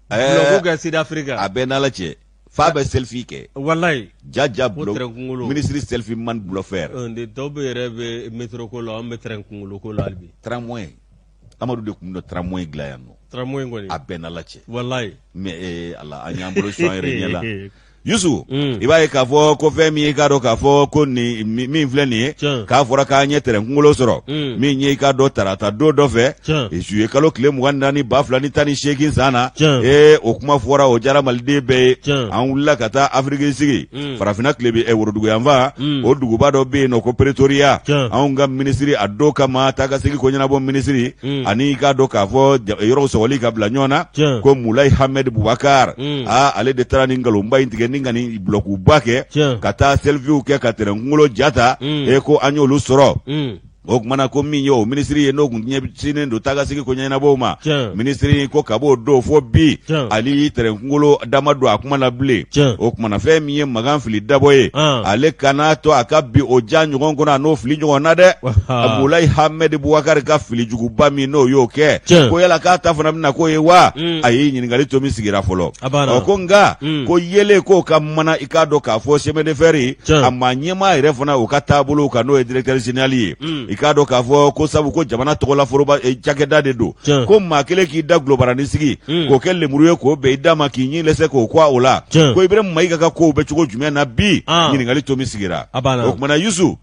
bloc kɛ Sud Afrique a bɛɛ n'Ala cɛ f'a bɛ selfie kɛ wallahi jaja bloc ministre selfie man bluffeur dɔw bɛ yɛrɛ bɛ métro ko la an bɛ terrain kunkolo ko la hali bi tramway Amadu de kun bɛ tramway dilan yan nɔ tramway kɔni a bɛɛ n'Ala cɛ wallahi mais ala an y'an bolo sɔn yɛrɛ ɲɛ la Yusu i b'a ye k'a fɔ ko fɛn min ye i k'a dɔn k'a fɔ ko nin min filɛ nin ye k'a fɔra k'a ɲɛ terrain kunkolo sɔrɔ min ye i k'a dɔn tarata don dɔ fɛ juillet kalo tile 24 2018 san na o kuma fɔra o diyara maliden bɛɛ ye an wulila ka taa Afrique sigi farafinna tile bɛ worodugu yanfan o duguba dɔ bɛ yen nɔ ko Pretoria anw ka minisiri a don kama taa ka segin ko ɲɛnabɔ minisiri ani i k'a dɔn k'a fɔ yɔrɔw sɔgɔli ka bila ɲɔgɔn na ko Mulayi Ahmed Boubacar ale de taara nin nkalonba in tigɛ ka nin blokuba kɛ ka taa selfiew kɛ ka terrain kunkolo jata ko an y'olu sɔrɔ o kumana ko min ye o minisiri ye n'o kun ɲɛsinnen don tagasigi ko ɲɛnabɔw ma minisiri ko ka b'o don fo bi ali terrain kunkolo dama don a kuma na bilen o kumana fɛn min ye magan fili dabɔ ye ale kana to a ka bi o ja ɲɔgɔn kɔnɔ a n'o fili ɲɔgɔn na dɛ Mulayi Ahmed Boubacar ka fili juguba min n'o y'o kɛ ko yala k'a ta fana bɛna k'o ye wa a ye ɲininkali to min sigira fɔlɔ ko nka ko yele k'o ka mana i k'a dɔn k'a fɔ chemin de fer a ma ɲɛmaa yɛrɛ fana o ka taabolo kan n'o ye directeur général ye k'a dɔn k'a fɔ ko sabu ko jamana tɔgɔla foroba cakɛda de don ko maa kelen k'i da gulobaranin sigi k'o kɛ lemuru ye k'o bɛn i da ma k'i ɲin lɛsɛ k'o kɔ o la ko Ibrahima Mayiga ka kow bɛ cogo jumɛn na bi ɲininkali to min sigira o kumana Yusu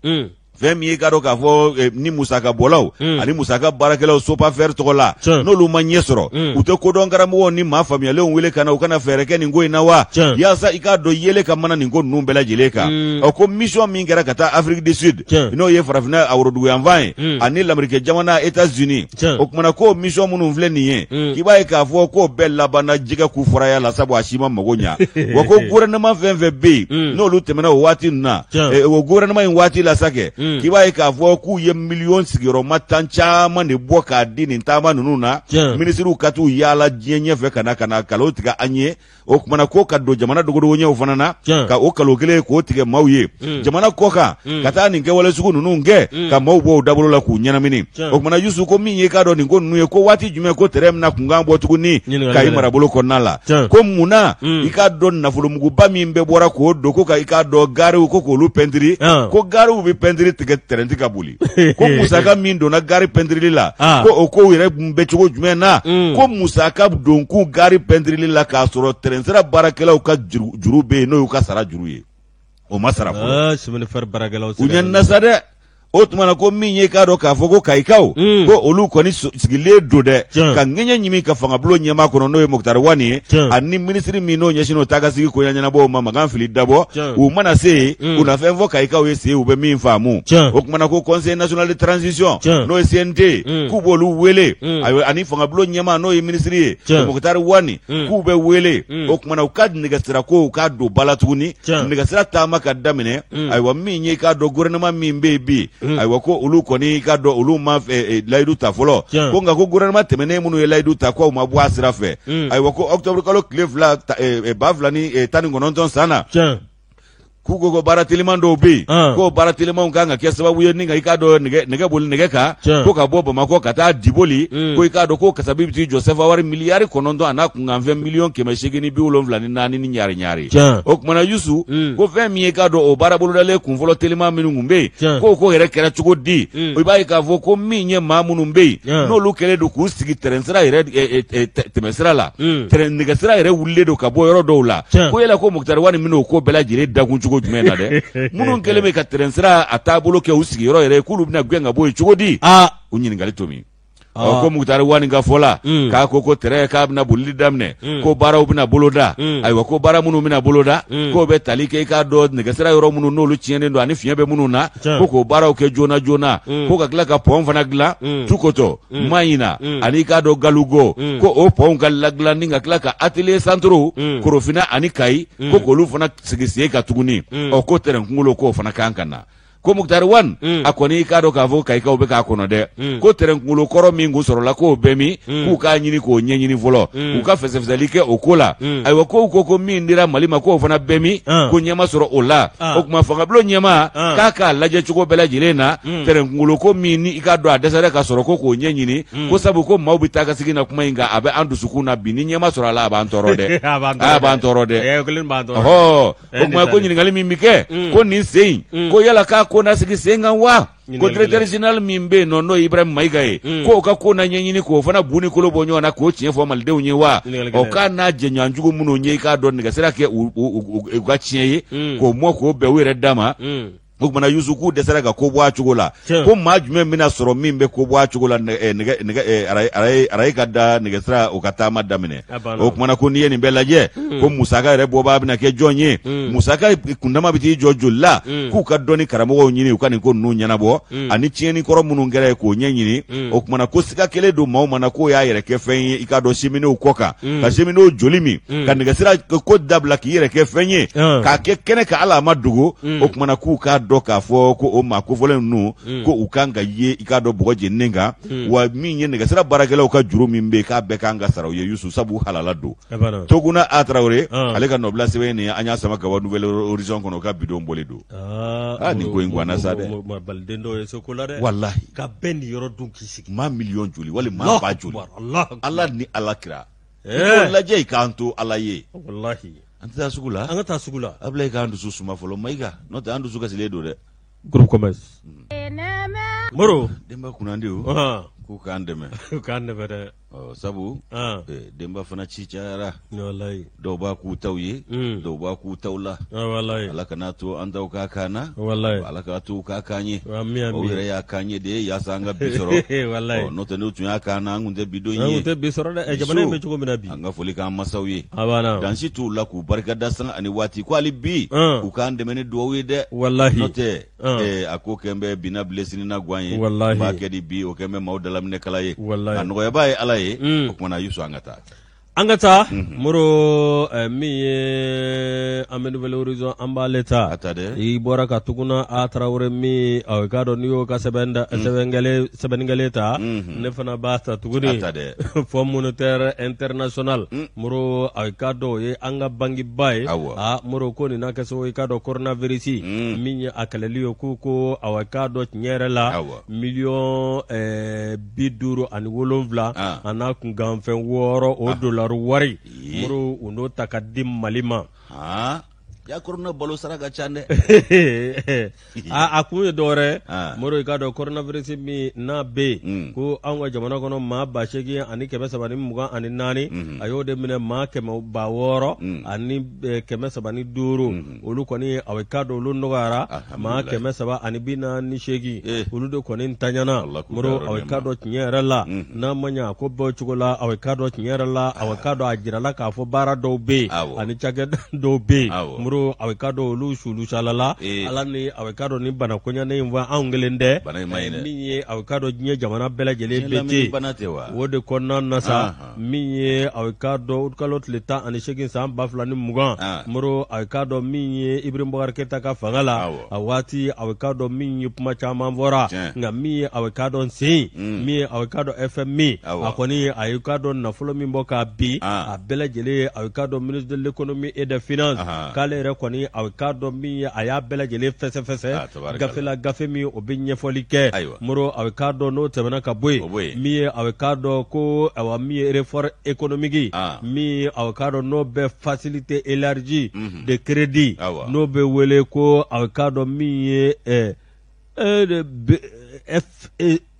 fɛn min ye k'a dɔn k'a fɔ ni musaka bɔlaw ani musaka baarakɛlaw Sopafer tɔgɔ la n'olu ma ɲɛ sɔrɔ u tɛ kodɔn karamɔgɔw ni maa faamuyalenw wele ka na u kana fɛɛrɛ kɛ nin ko in na wa yaasa i k'a dɔn yele ka mana nin ko ninnu bɛɛ lajɛlen kan ko mission min kɛra ka taa Afrique du Sud n'o ye farafinna worodugu yanfan ye ani lamɛrikɛ jamana États-Unis o kumana ko mission minnu filɛ nin ye k'i b'a ye k'a fɔ k'o bɛɛ labanna jɛgɛ k'u fɔraya la sabu a si ma mago ɲa wa ko gouvernement fɛn fɛn bɛ yen n'olu tɛmɛna o waati ninnu na o gouvernement in waati la sa kɛ k'i b'a ye k'a fɔ k'u ye miliyɔn sigiyɔrɔma 10 caman de bɔ k'a di nin taama ninnu na minisiriw ka t'u yaala diɲɛ ɲɛfɛ ka na kalo tigɛ an ye o kumana ko ka don jamana dogodogo ɲɛw fana na ka o kalo kelen k'o tigɛ maaw ye jamana kɔ kan ka taa nin kɛwale sugu ninnu kɛ ka maaw bɔ o dabolo la k'u ɲɛnamini o kumana Yusu ko min ye k'a dɔn nin ko ninnu ye ko waati jumɛn ko terrain bɛna kunkan bɔ tuguni ka i marabolo kɔnɔna la ko munna i k'a dɔn nafolomuguba min bɛɛ bɔra k'o don ko ka i k'a dɔn garew ko k'olu pɛntiri ko garew bɛ pɛntiri tigɛ terrain ka boli ko musaka min donna gari pɛntirili la ko o ko yɛrɛ bɛ cogo jumɛn na ko musaka don k'u gari pɛntirili la k'a sɔrɔ terrain sira baarakɛlaw ka juru bɛ yen n'o y'u ka sara juru ye o ma sara fɔlɔ u ɲɛ nasa dɛ o tumana ko min ye k'a dɔn k'a fɔ ko kayikaw ko olu kɔni sigilen don dɛ ka ŋɛɲɛ ɲimi ka fangabulon ɲɛmaa kɔnɔ n'o ye Mukutari Wani ye ani minisiri min n'o ɲɛsin o tagasigi ko ɲɛnabɔw ma magan fili dabɔ u mana se u na fɛn fɔ kayikaw ye se u bɛ min faamu o tumana ko Conseil national de transition n'o ye CNT k'u b'olu wele ani fangabulon ɲɛmaa n'o ye minisiri ye Mukutari Wani k'u bɛ wele o tumana u ka nɛgɛsira ko u ka don ba la tuguni nɛgɛsira taama ka daminɛ ayiwa min ye k'a dɔn gouvernement min bɛ yen bi ayiwa ko olu kɔni ka dɔn olu ma layidu ta fɔlɔ ko nka ko gouvernement tɛmɛnen minnu ye layidu ta k'aw ma bɔ a sira fɛ ayiwa ko octobre kalo tile 2019 san na k'u ko baara teliman dɔw bɛ yen k'o baara telimanw kan ka kɛ sababu ye ni ka i k'a dɔn nɛgɛ boli nɛgɛ kan ko ka bɔ Bamakɔ ka taa Diboli ko i k'a dɔn ko Kasabi bɛ t'i jɔ CFA miliyari 9 a n'a kunkanfɛn miliyɔn 874 ni ɲaari o kumana Yusu ko fɛn min ye k'a dɔn o baara bolodalen kunfɔlɔ teliman minnu kun bɛ yen k'o yɛrɛ kɛra cogo di i b'a ye k'a fɔ ko min ye maa minnu bɛ yen n'olu kɛlen don k'u sigi terrain sira yɛrɛ tɛmɛsira la nɛgɛsira yɛrɛ wulilen don ka bɔ yɔrɔ dɔw la ko yala ko Mukutari Wani minɛ o ko bɛɛ lajɛlen dakun cogo jumɛn na dɛ minnu kɛlen bɛ ka terrain sira a taabolo kɛ u sigiyɔrɔ yɛrɛ k'olu bɛna gɛn ka bɔ yen cogo di u ɲininkali to min ko Muktar wani ga fola ka ko tere ka bina bulli damne ko baraw bina boloda aywa ko bara munu bina boloda ko be talike ka do negesira yoro munu nolu ciene do ani fiye be munu na ko baraw ke jona ko ka kila ka pon fana gla tukoto mayina ani ka do galugo ko o pon galla gla ninga kila ka atelier centro korofina ani kai ko kolu fana sigisiye ka tuguni o ko tere ngulo ko fana kankana ko Muktar wan akoni ka do ka vo kai ka obe ka kono de ko tere ngulo koro mingu sorola ko bemi ku ka nyini ko nyenyini volo ku ka fesefzelike okola aywa ko mindira malima ko fana bemi ko nyama soro ola o kuma fanga blo nyama ka laje chuko bela jilena tere ngulo ko mini ika do adesare ka soro ko nyenyini ko sabu ko maubi taka sigina kuma inga abe andu sukuna bini nyama soro la abantorode abantorode ho ko kuma ko nyini ngali mimike ko ni sei ko yala ka ko na sigi senga wa ko traditional mimbe no Ibrahim Maigaye ko ka ko na nyenyini ko fana buni ko lobonyo na ko chien fo malde unye wa o ka na jenyanjugo muno nye ka don ga sera ke u ga chien ko mo ko be were dama ko mana yusuku de sera ga ko bwa chugola ko majume mina soro mimbe ko bwa chugola arai gadda nige sera o kata madamine o mana ko niye ni belaje ko musaka re boba bina ke jonye musaka kundama biti jojulla ku ka doni karamo nyini ukani ko nunya na bo ani chieni koro munungere ko nyenyini o mana ko sika kele do maw mana ko ya yere ke fen ikado shimini ukoka ka shimini jolimi ka nige sera ko dabla ki yere ke fenye ka ke kene ka ala madugo o mana ku ka doka fo ko o ma ko volen nu ko ukanga ye ikado bogoje nenga wa minye nega sira baragela ka juru mimbe ka be kanga saraw ye Yusuf sabu halala do toguna atrawre ale ka nobla seweni anya sama ka wa nouvelle horizon kono ka bidon bole do ni ko ingwana sade baldendo e sokolare wallahi ka ben yoro dun kisiki ma million juli wala ma ba juli Allah ni alakira wallahi jey kanto alaye wallahi anta sugula anga sugula ablay ka andu susuma folo maiga no ta andu suka sile do de groupe commerce moro demba kunandi o ku kandeme de sabu demba fana cicara wallahi do ba ku tawye do ba ku tawla wallahi alaka na to an daw ka kana wallahi alaka to ka kanye o ya kanye de ya sanga bisoro wallahi no to no tun ya kana ngunde bidonye ngunde bisoro da e jamane me chugo minabi anga foli ka masawye abana dan shi to la ku barka da san ani wati ko ali bi ku kande mene do we de wallahi note ako kembe bina blessing na gwanye ba kedi bi o kembe mawdalam ne kala ye an ya baye alaye kuma yusu angata muro mi amenu valorizo ambaleta I bora ka tuguna atrawre mi awkado niyo ka sebengaleta ne fana basta tuguni Fonds monétaire international muro awkado ye anga bangi bay muro ko ni nakaso awkado coronavirus mi akaleliyo kuko awkado nyerela million biduru ani wolonvla ana kungamfen woro o dollar wari muru uno takadim malima ya corona balo saraga chande akuye dore moro ikado coronavirus mi na be ko anwa jamana kono ma ba shegi ani kebe sabani muga ani nani ayode mine ma keme ba woro ani keme sabani duru olu koni awekado lu nogara ma keme saba ani bina ni shegi olu do koni tanyana moro awekado nyera la na manya ko bo chugola awekado nyera la awekado ajirala ka fo bara do be ani chage do be awekado lu shulu shalala alani awekado ni bana konya ne mva angelende minye awekado nye jamana bela jele beti wode konna nasa minye awekado utkalot leta ani shegin sam bafla ni mugan moro awekado minye Ibrahim Boubacar Keita ka fangala awati awekado minye puma chama mvora nga minye awekado nsi minye awekado FMI akoni awekado na folo mimboka bi abela jele awekado ministre de l'économie et des finances kale koni awkado mi aya bela jele fese gafela gafe mi obinye folike muro awkado no temana kabwe mi awkado ko awa mi réforme économique mi awkado no be facilité élargie de crédit no be wele ko awkado mi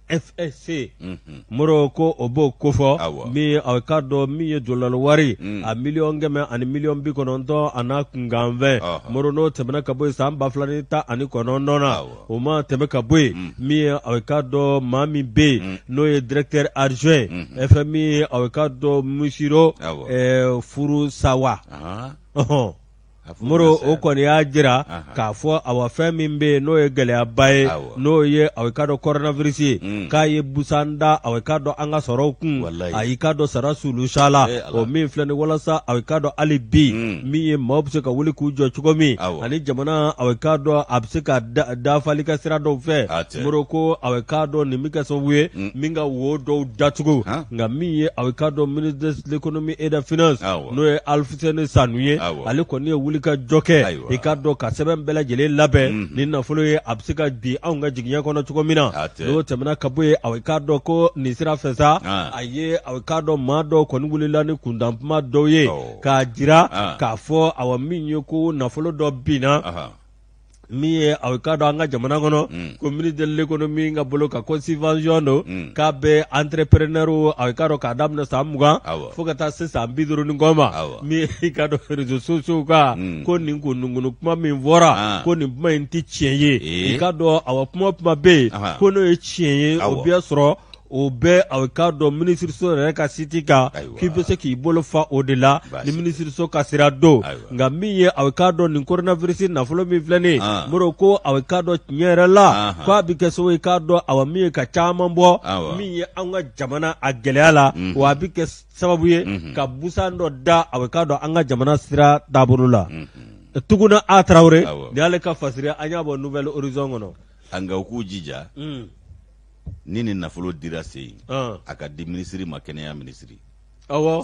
FSC moro ko obo kofo mi awkado mi dollar wari a million game ani million bi kononto ana kungamve moro no temena kaboy samba flanita ani konondona o ma temeka boy mi awkado mami be no ye directeur adjoint FMI awkado mushiro furu sawa moro o kɔni y'a jira k'a fɔ awa fɛn min bɛ n'o ye gɛlɛyaba ye n'o ye aw ka dɔn coronavirus ye k'a ye busan da aw ka dɔn an ka sɔrɔw kun a y'i ka dɔn sara sulu sala o min filɛ ni walasa aw ka dɔn hali bi min ye maaw bɛ se ka wuli k'u jɔ cogo min ani jamana aw ka dɔn a bɛ se ka dafali ka sira dɔw fɛ moro ko aw ka dɔn nin bɛ kɛ sababu ye min ka wo dɔw datugu nka min ye aw ka dɔn ministre de l'économie et des finances n'o ye Alfuseni Sanu ye ale kɔni ye ka jɔkɛ i ka dɔn ka sɛbɛn bɛɛ lajɛlen labɛn ni nafolo ye a bɛ se ka di anw ka jiginya kɔnɔ cogo min na n'o tɛmɛna ka bɔ yen a ka dɔn ko nin sira fɛ sa a ye a ka dɔn maa dɔw kɔni wulila ni kundanpuma dɔw ye k'a jira k'a fɔ awa min ye ko nafolo dɔ binna min ye aw ka dɔn an ka jamana kɔnɔ ko ministre de l'économie ka bolo ka ko subvention don k'a bɛ entrepreneur aw ka dɔn k'a daminɛ san 20 fo ka taa se san 50 kɔ ma min i ka dɔn réseaux sociaux ka ko nin kunnunkunu kuma min fɔra ko nin kuma in tɛ tiɲɛ ye i ka dɔn awa kuma bɛ yen ko n'o ye tiɲɛ ye o bɛ sɔrɔ o bɛ aw ka dɔn minisiriso yɛrɛ ka site kan k'i bɛ se k'i bolo fa o de la ni minisiriso ka sira don nka min ye aw ka dɔn nin coronavirus nafolo min filɛ nin moro ko aw ka dɔn tiɲɛ yɛrɛ la ko a bɛ kɛ sababu ye k'a dɔn aw min ye ka caman bɔ min ye an ka jamana a gɛlɛya la wa a bɛ kɛ sababu ye ka busan dɔ da aw ka dɔn an ka jamana sira taabolo la tuguna a Tarawele ni ale ka fasiri an y'a bɔ Nouvelle Horizon kɔnɔ an ka k'u jija ni nin nafolo dira se yen a ka di minisiri ma kɛnɛya minisiri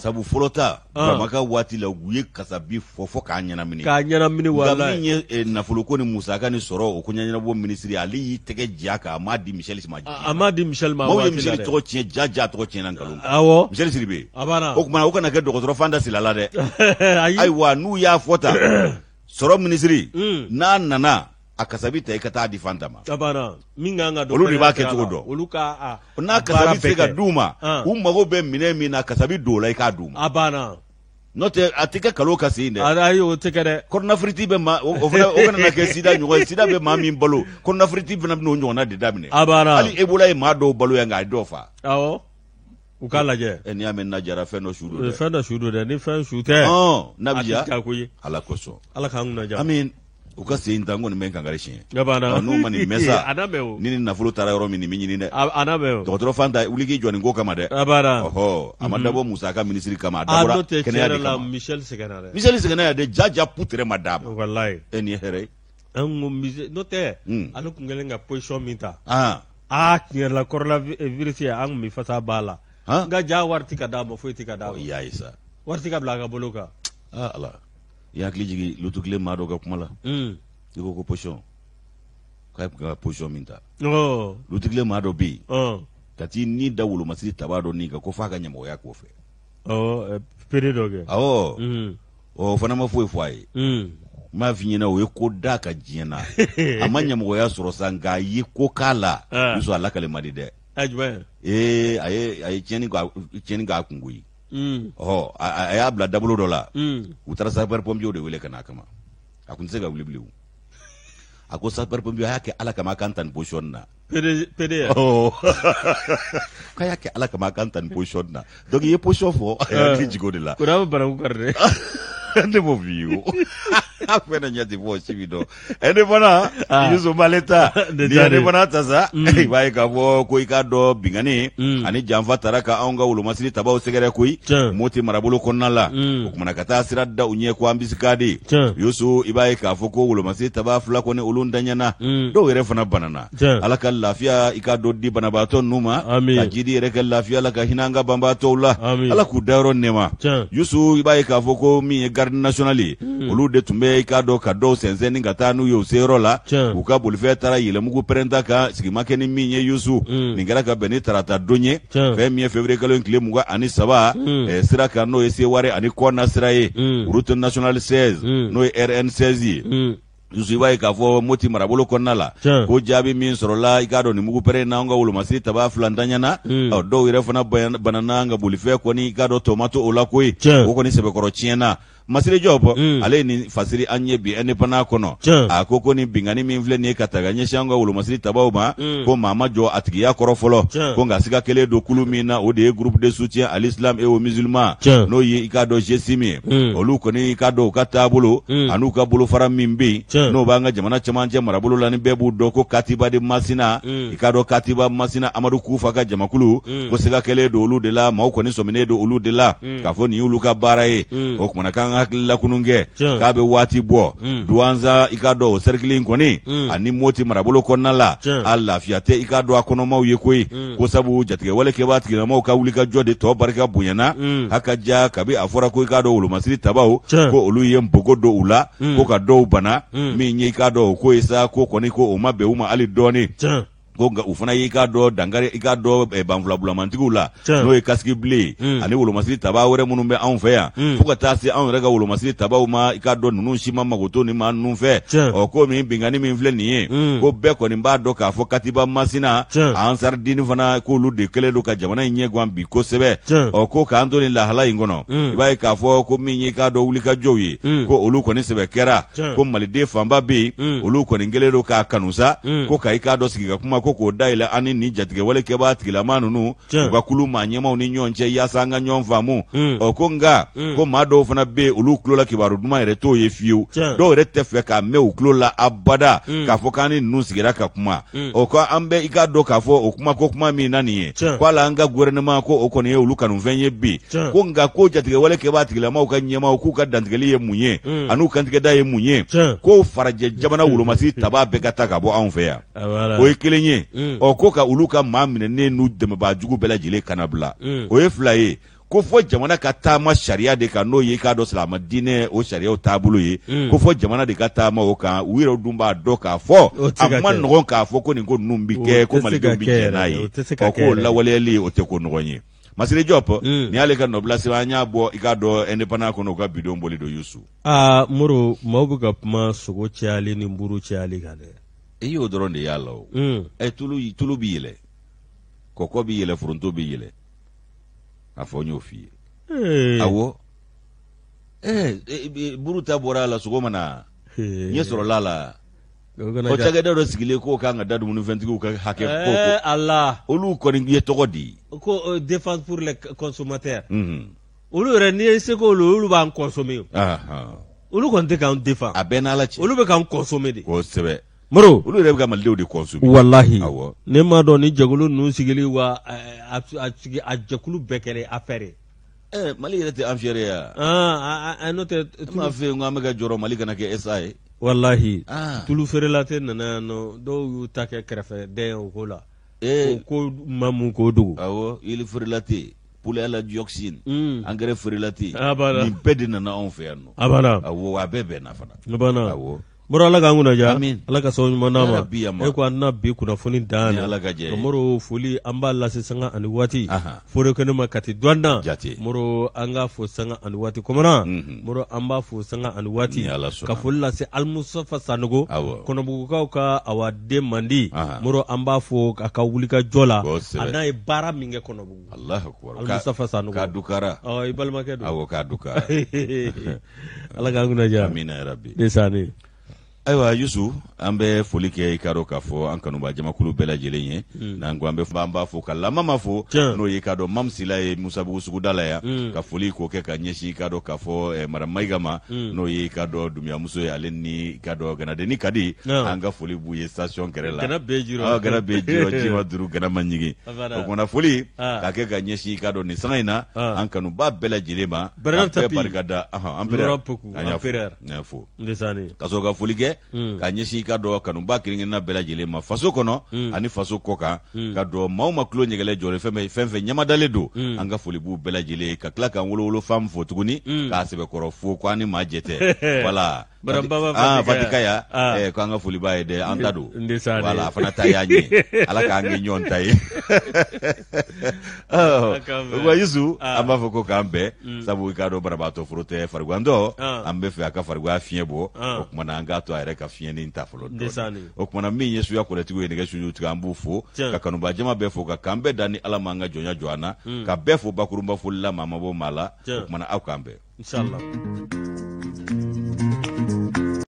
sabu fɔlɔ ta Burama waati la u ye kasabi fɔ k'a ɲɛnamini wala min ye nafolo ko ni musaka ni sɔrɔ o ko ɲɛnabɔ minisiri ale y'i tɛgɛ ja kan a m'a di Michel ma a m'a di Michel ma maaw ye Michel tɔgɔ tiɲɛ ja tɔgɔ tiɲɛna nkalon Michel Sidibe o kuma o kana kɛ dɔgɔtɔrɔ Fanda Silala dɛ ayiwa n'u y'a fɔ ta sɔrɔ minisiri n'a nana a kasabi ta i ka taa di Fanta ma olu de b'a kɛ cogo dɔn n'a kasabi se ka d'u ma u mago bɛ minɛ min na kasabi don la i k'a d'u ma n'o tɛ a tɛ kɛ kalo ka se yen dɛ o tɛ kɛ dɛ kɔnɔnafiriti bɛ maa o kana kɛ sida ɲɔgɔn ye sida bɛ maa min balo kɔnɔnafiriti fana bɛ n'o ɲɔgɔnna de daminɛ hali Ebola ye maa dɔw balo yan nka a ye dɔw fa u k'a lajɛ n'i y'a mɛn Najara fɛn dɔ su don dɛ fɛn dɔ su don dɛ ni fɛn su tɛ Nabiya Ala kosɔn Ala k'an kunna ja u ka sen tan kɔni bɛ kankari siɲɛ n'u ma nin mɛn sa ni nafolo taara yɔrɔ min nin bɛ ɲini dɛ dɔgɔtɔrɔ Fanta wuli k'i jɔ nin ko kama dɛ a ma dabɔ musaka minisiri kama a dabɔra kɛnɛya de kama Michel sɛgɛnna yan dɛ jaja putere ma d'a ma nin ye hɛrɛ ye n'o tɛ ale tun kɛlen ka position min ta tiɲɛ yɛrɛ la coronavirus an tun bɛ fasa b'a la nka ja wari tɛ ka d'a ma foyi tɛ ka d'a ma i y'a ye sa wari tɛ ka bila a ka bolo kan Ala i hakili jigin lutukile maa dɔ ka kuma la i ko position k'a bɛ ka position min ta lutukile maa dɔ bɛ yen ka t'i ni da wolomasiri taba dɔ nin kan ko f'a ka ɲɛmɔgɔya k'o fɛ pere dɔ kɛ o fana ma foyi fɔ a ye n m'a f'i ɲɛna o ye ko da ka diɲɛ na a ma ɲɛmɔgɔya sɔrɔ sa nka a ye ko k'a la Yusu a lakale man di dɛ a ye tiɲɛni k'a kun koyi a y'a bila dabolo dɔ la u taara sapeur pompier de wele ka n'a kama a kun tɛ se ka wuli bilen a ko sapeur pompier a y'a kɛ Ala kama a k'an ta nin position na PD k'a y'a kɛ Ala kama a k'an ta nin position na donc i ye position fɔ a hakili jigin o de la ko n'a bɛ banaku kari dɛ ne m'o f'i ye o a fɛn na ɲɛ tɛ fɔ si bi dɔn ne fana Yusu m'ale ta n'i ye ne fana ta sa i b'a ye k'a fɔ ko i k'a dɔn bingani ani janfa taara ka anw ka wolomasiri tabaw sɛgɛrɛ koyi Moti marabolo kɔnɔna la o kumana ka taa sira da u ɲɛ ko an bɛ se k'a de Yusu i b'a ye k'a fɔ ko wolomasiri taba fila kɔni olu daɲɛna dɔw yɛrɛ fana banana Ala ka lafiya i k'a dɔn di banabaatɔ ninnu ma ka jidi yɛrɛ kɛ lafiya la ka hinɛ an ka banbaatɔw la Ala k'u dayɔrɔ nɛɛma Yusu i b'a ye k'a fɔ ko min ye garde nationale ye olu de tun bɛ i k'a dɔn ka dɔw sɛnsɛn ni ka taa n'u ye u seyɔrɔ la u ka bolifɛn taara yɛlɛmugu pɛrɛnta kan sigima kɛ ni min ye Yusu nin kɛra ka bɛn ni tarata don ye fɛn min ye février kalo in tile 23 sira kan n'o ye Seware ani Kɔna sira ye route nationale 16 n'o ye RN 16 ye Yusu iba ka fo moti marabolo konna la ko jaabi min sorola ikado ni mugu pere na nga wulu masiri taba flandanyana do ire fana banana nga bulife ko ni ikado tomato ola koi ko ni sebe koro chiena masiri job ale ni fasiri anye bi ene pana kono akoko ni bingani min vle ni kataga nyesha nga wulu masiri taba uma ko mama jo atigiya koro folo ko nga sika kele do kulumina o de groupe de soutien à l'islam et aux musulmans no yi ikado jesimi olu ko ni ikado katabulu anu ka bulu fara mimbi no banga jamana chamanje marabulu lani bebu doko katiba de masina ikado katiba masina amadu kufa ka jamakulu ko sika kele do olu de la mauko ni somine do olu de la kafo ni ulu ka baraye o kuma kan hakilla kununge kabe wati bo duanza ikado circling koni ani moti marabulu konna la alla fiate ikado akono mau yekoi ko sabu jatige wale ke batigi na mau ka wuli ka jode to barka bunyana haka ja kabi afora ko ikado ulu masiri tabau ko olu yem bogodo ula ko ka do bana mi nyi ikado ko isa ko koni ko uma be uma ali doni gonga ufuna ikado dangare ikado banflabula mantigula no ikaski bli ani wolo masiri taba wore munumbe anfeya fuka tasi an rega wolo masiri taba uma ikado nunu shima magoto ni manu fe o ko mi bingani mi mfle ni ko be ko ni mbado ka fo katiba masina ansar dini fana ko lu de kele do ka jamana nye gwambi ko sebe o ko ka andoni la hala ingono ibai ka fo ko mi nyi ka do wuli ka joyi ko olu ko ni sebe kera ko malide famba bi olu ko ni ngele do ka kanusa ko ka ikado sigiga kuma ko daila ani ni jatige wale ke ba tigila manunu ga kuluma nyema ni nyonche yasanga nyonfamu o konga ko mado fana be ulu klola kibaru duma ere to yefiu do rete fe ka me uklola abada ka fokani nu sigira ka kuma o ko ambe ikado ka fo okuma ko kuma mi nani kwala anga gouvernement ko okoni ulu kanu venye bi konga ko jatige wale ke ba tigila ma ka nyema ku ka dantigeli ye munye anu kantige da ye munye ko faraje jabana wulu masi taba be kata ka bo anfe ya o ekelenye o ko ka uluka mamine ne nu deme ba jugu bela jile kanabla o e flaye ko fo jamana ka taama sharia de ka no ye ka do salama dine o sharia o tabulu ye ko fo jamana de ka taama o ka wiro dumba do ka fo amma no ka fo ko ni ko numbi ke ko mali dumbi jena ye o ko lawaleli o te ko nogonye masire jopo ni ale ka no blasi anya bo ikado independent ko no ka bidon boli do yusu muru mawbu ka ma sugo chali ni mburu chali kale iyo doronde yalo tulu biyele koko biyele fronto biyele afonyo fi awo buruta bora la sugoma na nyesoro lala o chaga do sigile ko kanga dadu munu 20 ko hake ko Allah olu ko ngi togodi ko défense pour les consommateurs olu reni se ko olu ba consommer olu ko ndeka on défense abenala chi olu be kan consommer de ko sebe moro olu rebe ga malde de consommer wallahi ne ma do ni jagulu nu sigili wa a jakulu bekere affaire mali rete affaire ya anote ma fe ngam ga joro mali kana ke SI wallahi tulu ferelate nana no do yu take krefe de ko la ko mamu ko dugu il ferelate pour la dioxine engrais ferelate ni pedina na on fe no awo wa bebe na fana moro ala ka nguna ja ala ka so nyuma nama e ko anna bi kuna funi dana moro fuli amba la se sanga ani wati fore ko ma kati dwanda moro anga fo sanga ani wati komana moro amba fo sanga ani wati ka fulla se al musafa sanugo kono bugu ka awa de mandi moro amba fo aka wulika jola ana e bara minge kono bugu Allah akbar al musafa sanugo ka dukara ibal makedo awo ka dukara ala ka nguna ja amina ya rabbi desani aywa yusu ambe foli ke ikaro ka fo an kanu ba jamakulu bela jelenye na ngwambe bamba fo kala mama fo no yikado mamsila e musabu sugudala ya ka foli ko ke ka nyeshi ikado ka fo maramaigama no yikado dumia muso ya lenni ikado gana de ni kadi anga foli buye station kerela gana bejiro jima duru gana manyigi ko na foli ka ke ka nyeshi ikado ni sanaina an kanu ba bela jelema ka barkada ampere nyafo ndesani kaso ka foli ke ka nyeshi ka do kanu ba kirin na bela jele ma faso kono ani faso koka ka do mauma klo nyegele jore femfe nyama dale do anga foli bu bela jele ka klaka wolo fam fo tuguni ka sebe koro fo ko ani majete wala Fatikaya ko an ka foli b'a ye dɛ an ta don voilà a fana ta y'a ɲɛ ala k'an kɛ ɲɔgɔn ta ye wa Yusu an b'a fɔ ko k'an bɛɛ sabu i k'a dɔn banabaatɔ foro tɛ farigantɔ an bɛ fɛ a ka farigan fiɲɛ bɔ o kumana an k'a to a yɛrɛ ka fiɲɛnin ta fɔlɔ o kumana min ye Suya Kɔnɛtigiw ye nɛgɛsiw tigɛ an b'u fo ka kanuba jama bɛɛ fo ka k'an bɛɛ da ni ala ma an ka jɔnya jɔ an na ka bɛɛ fo bakurunba foli la maa ma bɔ maa la o kumana aw k'an bɛɛ Inshallah.